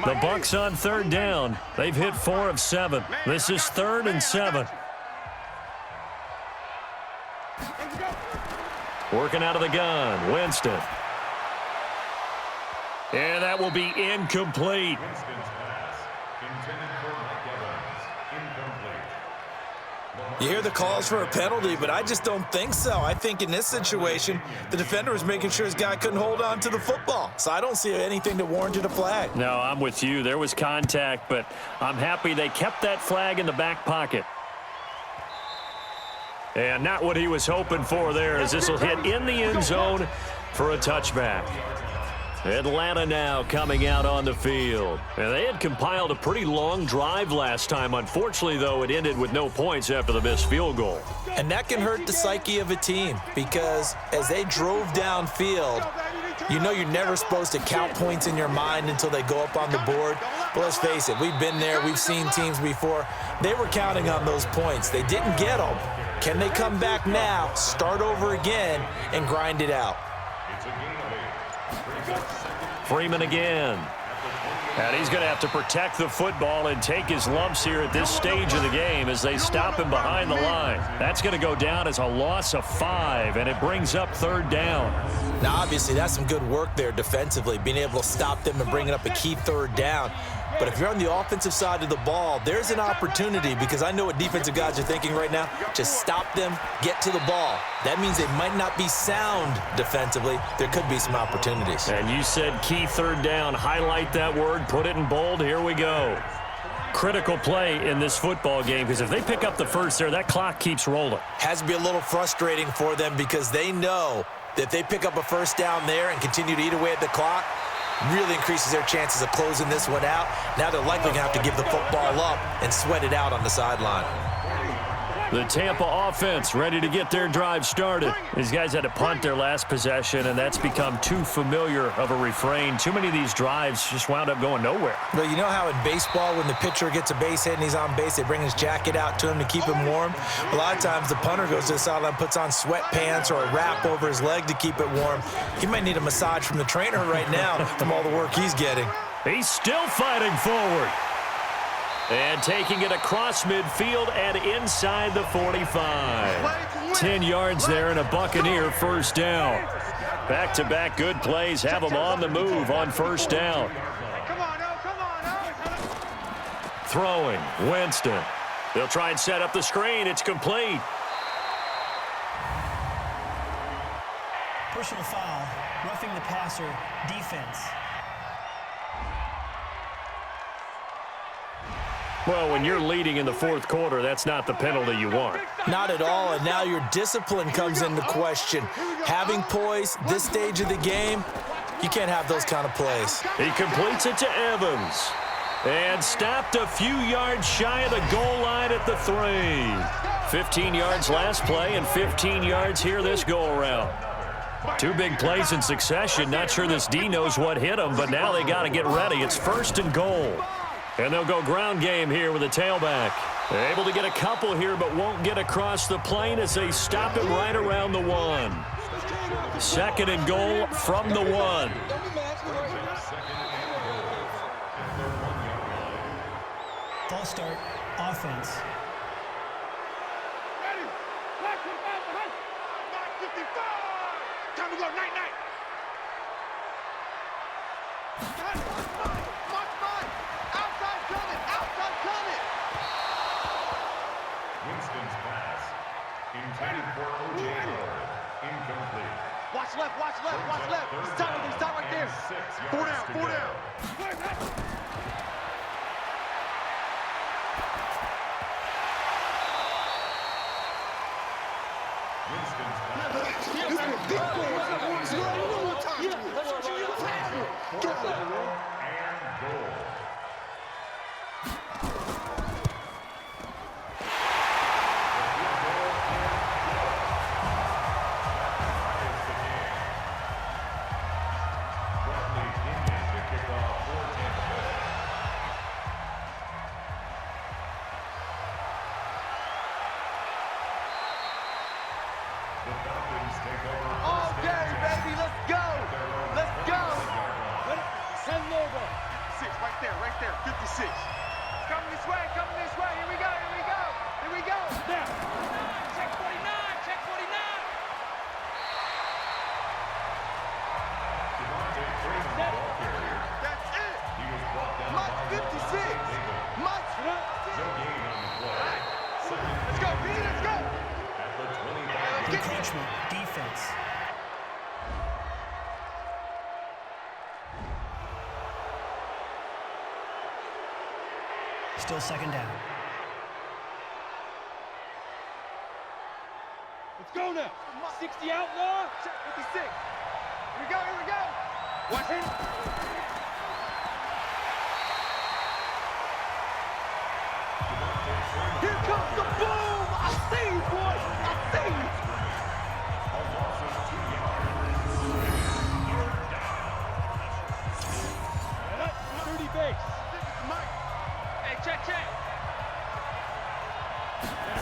The Bucs on 3rd down. They've hit 4 of 7. This is 3rd and 7. Working out of the gun, Winston. And that will be incomplete. You hear the calls for a penalty, but I just don't think so. I think in this situation, the defender was making sure his guy couldn't hold on to the football. So I don't see anything that warranted a flag. No, I'm with you. There was contact, but I'm happy they kept that flag in the back pocket. And not what he was hoping for there, as this will hit in the end zone for a touchback. Atlanta now coming out on the field. And they had compiled a pretty long drive last time. Unfortunately, though, it ended with no points after the missed field goal. And that can hurt the psyche of a team because as they drove downfield, you know you're never supposed to count points in your mind until they go up on the board. But let's face it, we've been there. We've seen teams before. They were counting on those points. They didn't get them. Can they come back now, start over again, and grind it out? Freeman again. And he's going to have to protect the football and take his lumps here at this stage of the game as they stop him behind the line. That's going to go down as a loss of 5, and it brings up 3rd down. Now, obviously, that's some good work there defensively, being able to stop them and bringing up a key 3rd down. But if you're on the offensive side of the ball, there's an opportunity because I know what defensive guys are thinking right now. Just stop them, get to the ball. That means they might not be sound defensively. There could be some opportunities. And you said key 3rd down. Highlight that word, put it in bold. Here we go. Critical play in this football game because if they pick up the first there, that clock keeps rolling. Has to be a little frustrating for them because they know that if they pick up a first down there and continue to eat away at the clock, really increases their chances of closing this one out. Now they're likely going to have to give the football up and sweat it out on the sideline. The Tampa offense ready to get their drive started. These guys had to punt their last possession, and that's become too familiar of a refrain. Too many of these drives just wound up going nowhere. But you know how in baseball, when the pitcher gets a base hit and he's on base, they bring his jacket out to him to keep him warm? A lot of times the punter goes to the sideline, puts on sweatpants or a wrap over his leg to keep it warm. He might need a massage from the trainer right now from all the work he's getting. He's still fighting forward. And taking it across midfield and inside the 45. 10 yards there and a Buccaneer first down. Back-to-back good plays have them on the move on first down. Throwing, Winston. They'll try and set up the screen. It's complete. Personal foul, roughing the passer, defense. Well, when you're leading in the 4th quarter, that's not the penalty you want. Not at all, and now your discipline comes into question. Having poise this stage of the game, you can't have those kind of plays. He completes it to Evans. And stopped a few yards shy of the goal line at the 3. 15 yards last play and 15 yards here this go-around. 2 big plays in succession. Not sure this D knows what hit him, but now they got to get ready. It's 1st and goal. And they'll go ground game here with a tailback. They're able to get a couple here, but won't get across the plane as they stop it right around the 1. 2nd and goal from the 1. False start, offense. Ready. Mark 55. Time to go. Night. Winston's pass intended for O.J. Incomplete. Watch left. He's tight right there. 4 down. Winston's pass. And goal. The Falcons take over. All day, baby. Let's go. Send logo. 6 right there. 56. Coming this way. Here we go. There. Check 49. Devonta Freeman, the ball carrier. That's it. He was brought down Mike by 56. Mike. No gain on the play. Second Let's go, B. Let's go. at the 25. Encroachment, defense. Still 2nd down. Let's go now. 60 outlaw. Check 56. Here we go. Watch it. Here comes the boom! I see you, boy! I see you! Dirty base. Mike. Hey, check.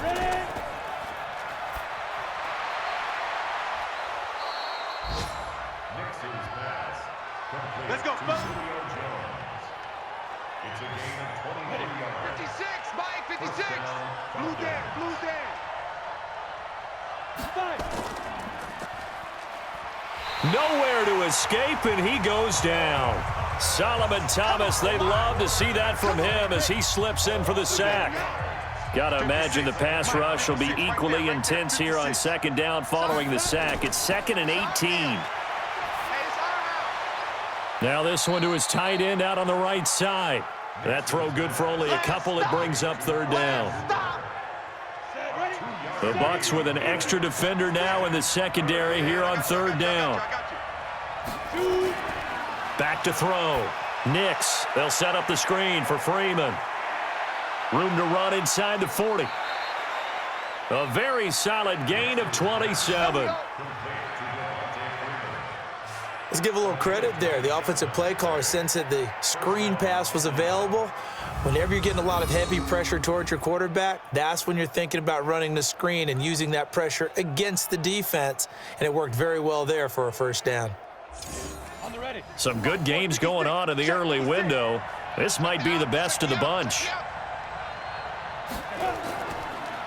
Ready? Nixon's pass. Complete Let's go, to Buck. Julio Jones. It's a gain of 21 yards. 56, Mike, 56. First down, Blue down, Falcons. blue down. Nowhere to escape, and he goes down. Solomon Thomas, they'd love to see that from him as he slips in for the sack. Got to imagine the pass rush will be equally intense here on second down following the sack. It's 2nd and 18. Now this one to his tight end out on the right side. That throw good for only a couple. It brings up 3rd down. The Bucs with an extra defender now in the secondary here on 3rd down. Back to throw. Nix. They'll set up the screen for Freeman. Room to run inside the 40. A very solid gain of 27. Let's give a little credit there. The offensive play caller sensed that the screen pass was available. Whenever you're getting a lot of heavy pressure towards your quarterback, that's when you're thinking about running the screen and using that pressure against the defense. And it worked very well there for a 1st down. Some good games going on in the early window. This might be the best of the bunch.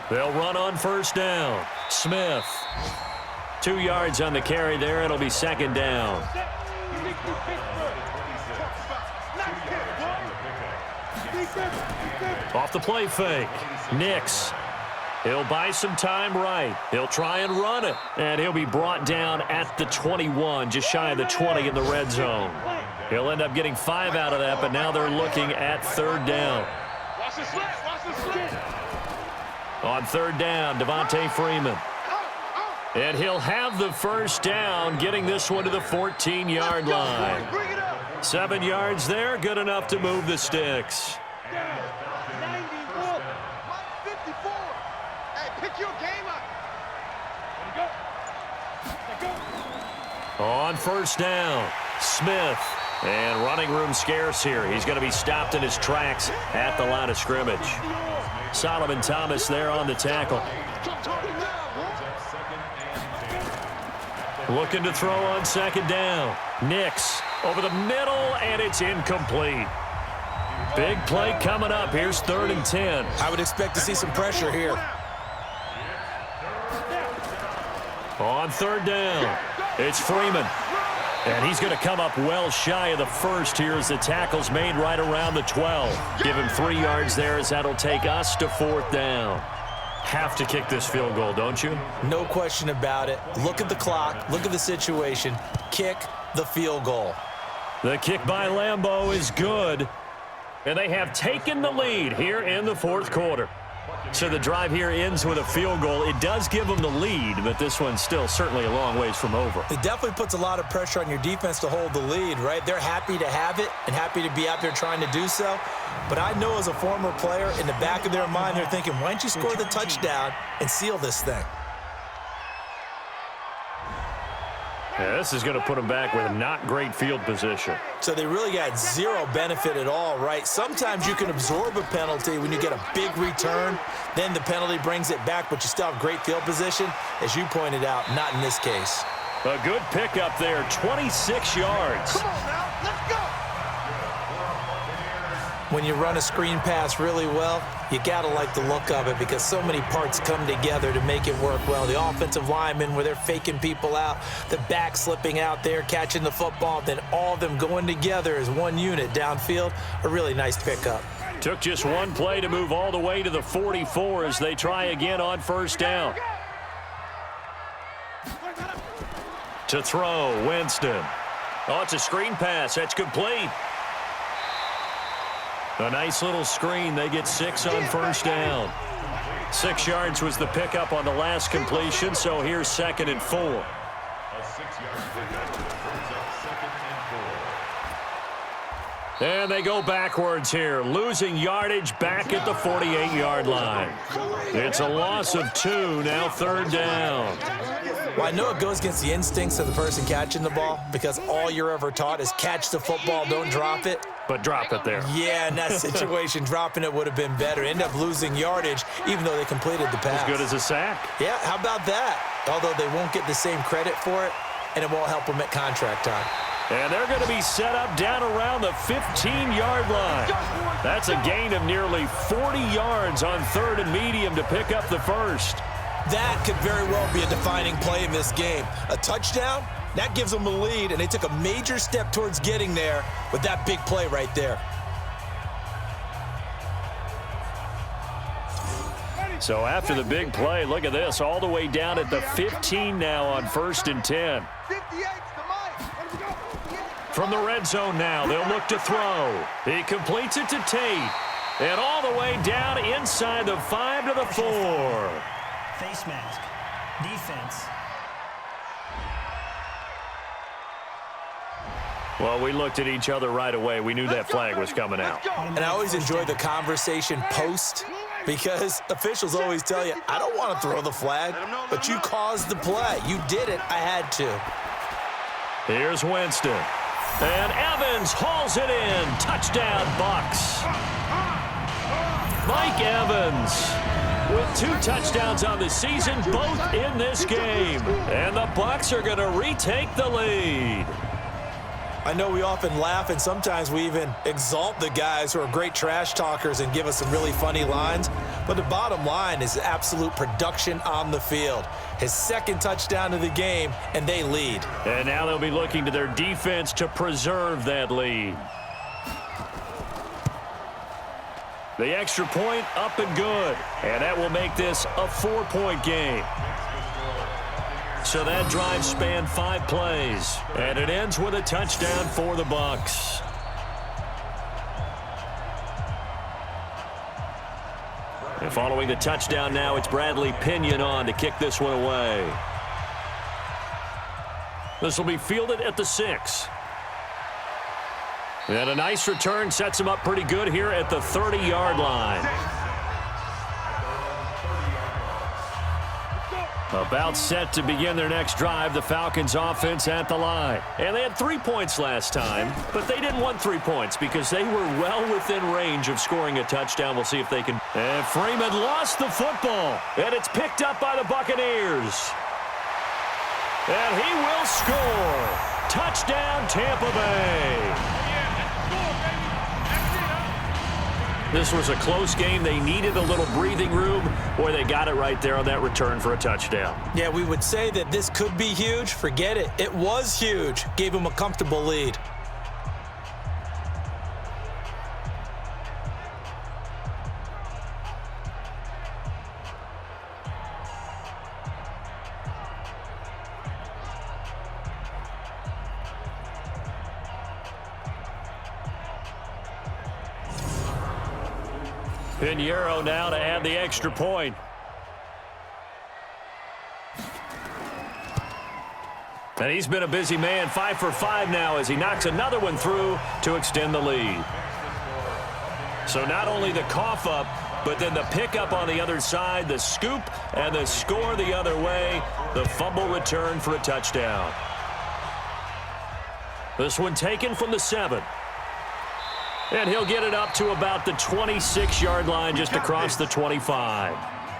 They'll run on 1st down. Smith. 2 yards on the carry there. It'll be 2nd down. Off the play fake. Nix. He'll buy some time right. He'll try and run it. And he'll be brought down at the 21, just shy of the 20 in the red zone. He'll end up getting 5 out of that, but now they're looking at 3rd down. Watch the slit, watch the slit. On 3rd down, Devonta Freeman. And he'll have the 1st down, getting this one to the 14-yard line. 7 yards there, good enough to move the sticks. 54. Hey, pick your game up. On 1st down, Smith. And running room scarce here. He's going to be stopped in his tracks at the line of scrimmage. Solomon Thomas there on the tackle. Looking to throw on 2nd down. Nix over the middle, and it's incomplete. Big play coming up. Here's 3rd and 10. I would expect to see some pressure here. On 3rd down, it's Freeman. And he's going to come up well shy of the 1st here as the tackle's made right around the 12. Give him 3 yards there as that'll take us to 4th down. Have to kick this field goal, don't you? No question about it. Look at the clock. Look at the situation. Kick the field goal. The kick by Lambeau is good. And they have taken the lead here in the 4th quarter. So the drive here ends with a field goal. It does give them the lead, but this one's still certainly a long ways from over. It definitely puts a lot of pressure on your defense to hold the lead, right? They're happy to have it and happy to be out there trying to do so. But I know as a former player, in the back of their mind, they're thinking, why don't you score the touchdown and seal this thing? Yeah, this is going to put them back with not great field position. So they really got zero benefit at all, right? Sometimes you can absorb a penalty when you get a big return. Then the penalty brings it back, but you still have great field position. As you pointed out, not in this case. A good pickup there, 26 yards. Come on now, let's go. When you run a screen pass really well, you got to like the look of it because so many parts come together to make it work well. The offensive linemen, where they're faking people out, the back slipping out there, catching the football, then all of them going together as one unit downfield. A really nice pickup. Took just one play to move all the way to the 44 as they try again on 1st down. To throw, Winston. Oh, it's a screen pass. That's complete. A nice little screen. They get 6 on 1st down. 6 yards was the pickup on the last completion, so here's 2nd and 4. A 6-yard pickup brings up 2nd and 4. And they go backwards here, losing yardage back at the 48-yard line. It's a loss of 2, now 3rd down. Well, I know it goes against the instincts of the person catching the ball because all you're ever taught is catch the football, don't drop it. But drop it there. Yeah, in that situation, dropping it would have been better. End up losing yardage, even though they completed the pass. As good as a sack. Yeah, how about that? Although they won't get the same credit for it, and it won't help them at contract time. And they're going to be set up down around the 15-yard line. That's a gain of nearly 40 yards on 3rd and medium to pick up the first. That could very well be a defining play in this game. A touchdown, that gives them a lead, and they took a major step towards getting there with that big play right there. So after the big play, look at this, all the way down at the 15 now on 1st and 10. From the red zone now, they'll look to throw. He completes it to Tate. And all the way down inside the 5 to the 4. Face mask. Defense. Well, we looked at each other right away. We knew that flag was coming out. And I always enjoy the conversation post because officials always tell you, I don't want to throw the flag, but you caused the play. You did it. I had to. Here's Winston. And Evans hauls it in. Touchdown, Bucs. Mike Evans with 2 touchdowns on the season, both in this game. And the Bucs are going to retake the lead. I know we often laugh, and sometimes we even exalt the guys who are great trash talkers and give us some really funny lines. But the bottom line is absolute production on the field. His 2nd touchdown of the game, and they lead. And now they'll be looking to their defense to preserve that lead. The extra point up and good. And that will make this a 4-point game. So that drive spanned 5 plays, and it ends with a touchdown for the Bucs. And following the touchdown now, it's Bradley Pinion on to kick this one away. This will be fielded at the 6. And a nice return sets him up pretty good here at the 30-yard line. About set to begin their next drive, the Falcons offense at the line. And they had 3 points last time, but they didn't want 3 points because they were well within range of scoring a touchdown. We'll see if they can. And Freeman lost the football, and it's picked up by the Buccaneers. And he will score. Touchdown, Tampa Bay. This was a close game. They needed a little breathing room. Boy, they got it right there on that return for a touchdown. Yeah, we would say that this could be huge. Forget it. It was huge. Gave them a comfortable lead. Pinheiro now to add the extra point. And he's been a busy man, 5 for 5 now as he knocks another one through to extend the lead. So not only the cough up, but then the pickup on the other side, the scoop, and the score the other way, the fumble return for a touchdown. This one taken from the 7. And he'll get it up to about the 26-yard line just across the 25.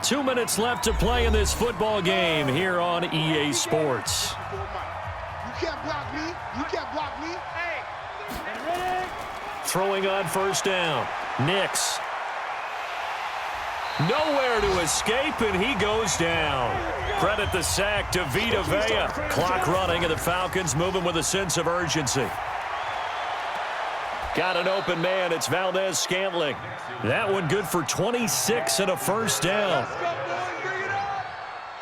2 minutes left to play in this football game here on EA Sports. You can't block me. You can't block me. Hey. Throwing on 1st down. Nix. Nowhere to escape, and he goes down. Credit the sack to Vita Vea. Clock running, and the Falcons moving with a sense of urgency. Got an open man. It's Valdez-Scantling. That one good for 26 and a 1st down.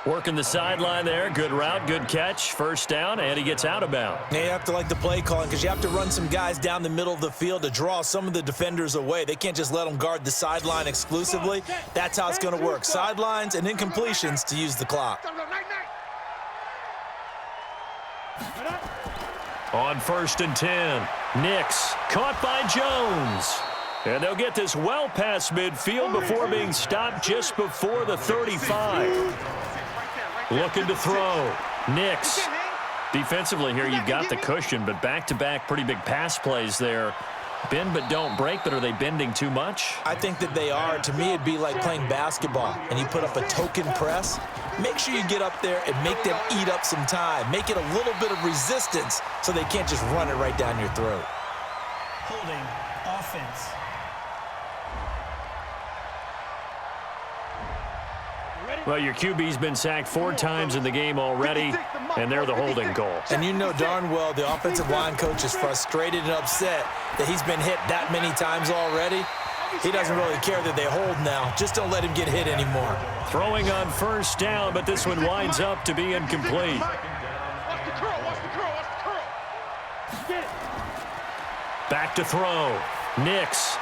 Working the sideline there. Good route, good catch. 1st down, and he gets out of bounds. Yeah, you have to like the play calling because you have to run some guys down the middle of the field to draw some of the defenders away. They can't just let them guard the sideline exclusively. That's how it's going to work. Sidelines and incompletions to use the clock. On 1st and 10, Nix caught by Jones. And they'll get this well past midfield before being stopped just before the 35. Looking to throw. Nix. Defensively here, you've got the cushion, but back-to-back pretty big pass plays there. Bend but don't break, but are they bending too much? I think that they are. To me, it'd be like playing basketball, and you put up a token press. Make sure you get up there and make them eat up some time. Make it a little bit of resistance so they can't just run it right down your throat. Holding offense. Well, your QB's been sacked 4 times in the game already, and they're the holding goal. And you know darn well the offensive line coach is frustrated and upset that he's been hit that many times already. He doesn't really care that they hold now. Just don't let him get hit anymore. Throwing on 1st down, but this one winds up to be incomplete. Back to throw. Nix.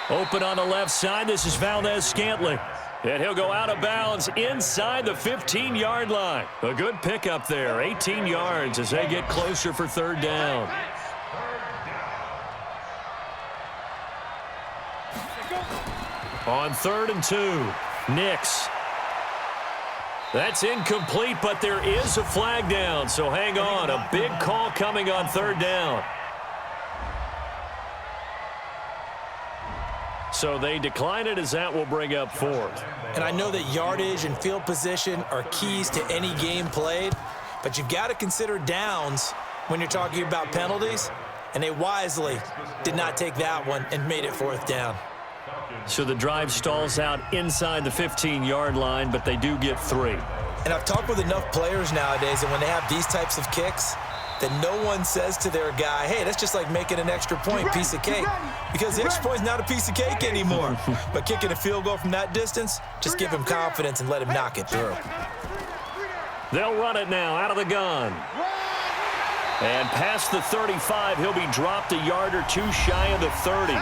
Open on the left side. This is Valdez-Scantling. And he'll go out of bounds inside the 15-yard line. A good pickup there, 18 yards as they get closer for 3rd down. On 3rd and 2, Nix. That's incomplete, but there is a flag down, so hang on. A big call coming on 3rd down. So they decline it as that will bring up 4th. And I know that yardage and field position are keys to any game played, but you've got to consider downs when you're talking about penalties, and they wisely did not take that one and made it 4th down. So the drive stalls out inside the 15-yard line, but they do get 3. And I've talked with enough players nowadays, and when they have these types of kicks, that no one says to their guy, hey, that's just like making an extra point, piece of cake. Because the extra point is not a piece of cake anymore. But kicking a field goal from that distance, just give him confidence and let him knock it through. They'll run it now out of the gun. And past the 35, he'll be dropped a yard or 2 shy of the 30.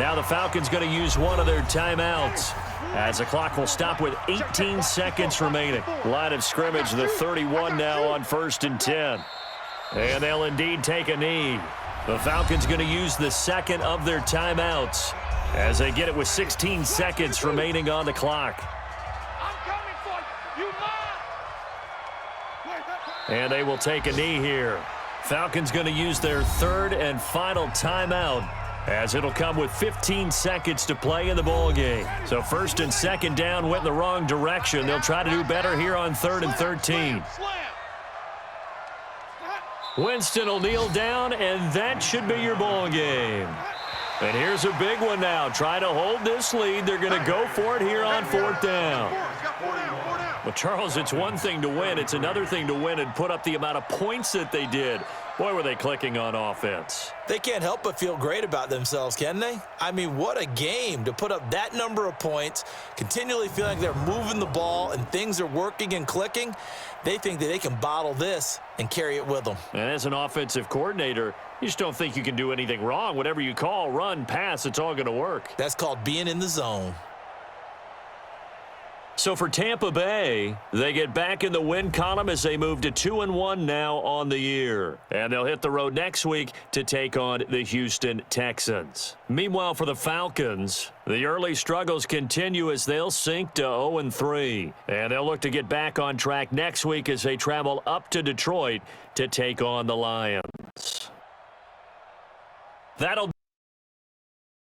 Now the Falcons going to use one of their timeouts, as the clock will stop with 18 seconds remaining. Line of scrimmage, the 31 now on 1st and 10. And they'll indeed take a knee. The Falcons going to use the second of their timeouts as they get it with 16 seconds remaining on the clock. And they will take a knee here. Falcons going to use their 3rd and final timeout, as it'll come with 15 seconds to play in the ball game. So 1st and 2nd down went in the wrong direction. They'll try to do better here on 3rd and 13. Winston will kneel down, and that should be your ball game. And here's a big one now. Try to hold this lead. They're going to go for it here on 4th down. Well, Charles, it's one thing to win. It's another thing to win and put up the amount of points that they did. Boy, were they clicking on offense. They can't help but feel great about themselves, can they? I mean, what a game to put up that number of points, continually feeling like they're moving the ball and things are working and clicking. They think that they can bottle this and carry it with them. And as an offensive coordinator, you just don't think you can do anything wrong. Whatever you call, run, pass, it's all going to work. That's called being in the zone. So for Tampa Bay, they get back in the win column as they move to 2-1 now on the year. And they'll hit the road next week to take on the Houston Texans. Meanwhile, for the Falcons, the early struggles continue as they'll sink to 0-3. And they'll look to get back on track next week as they travel up to Detroit to take on the Lions. That'll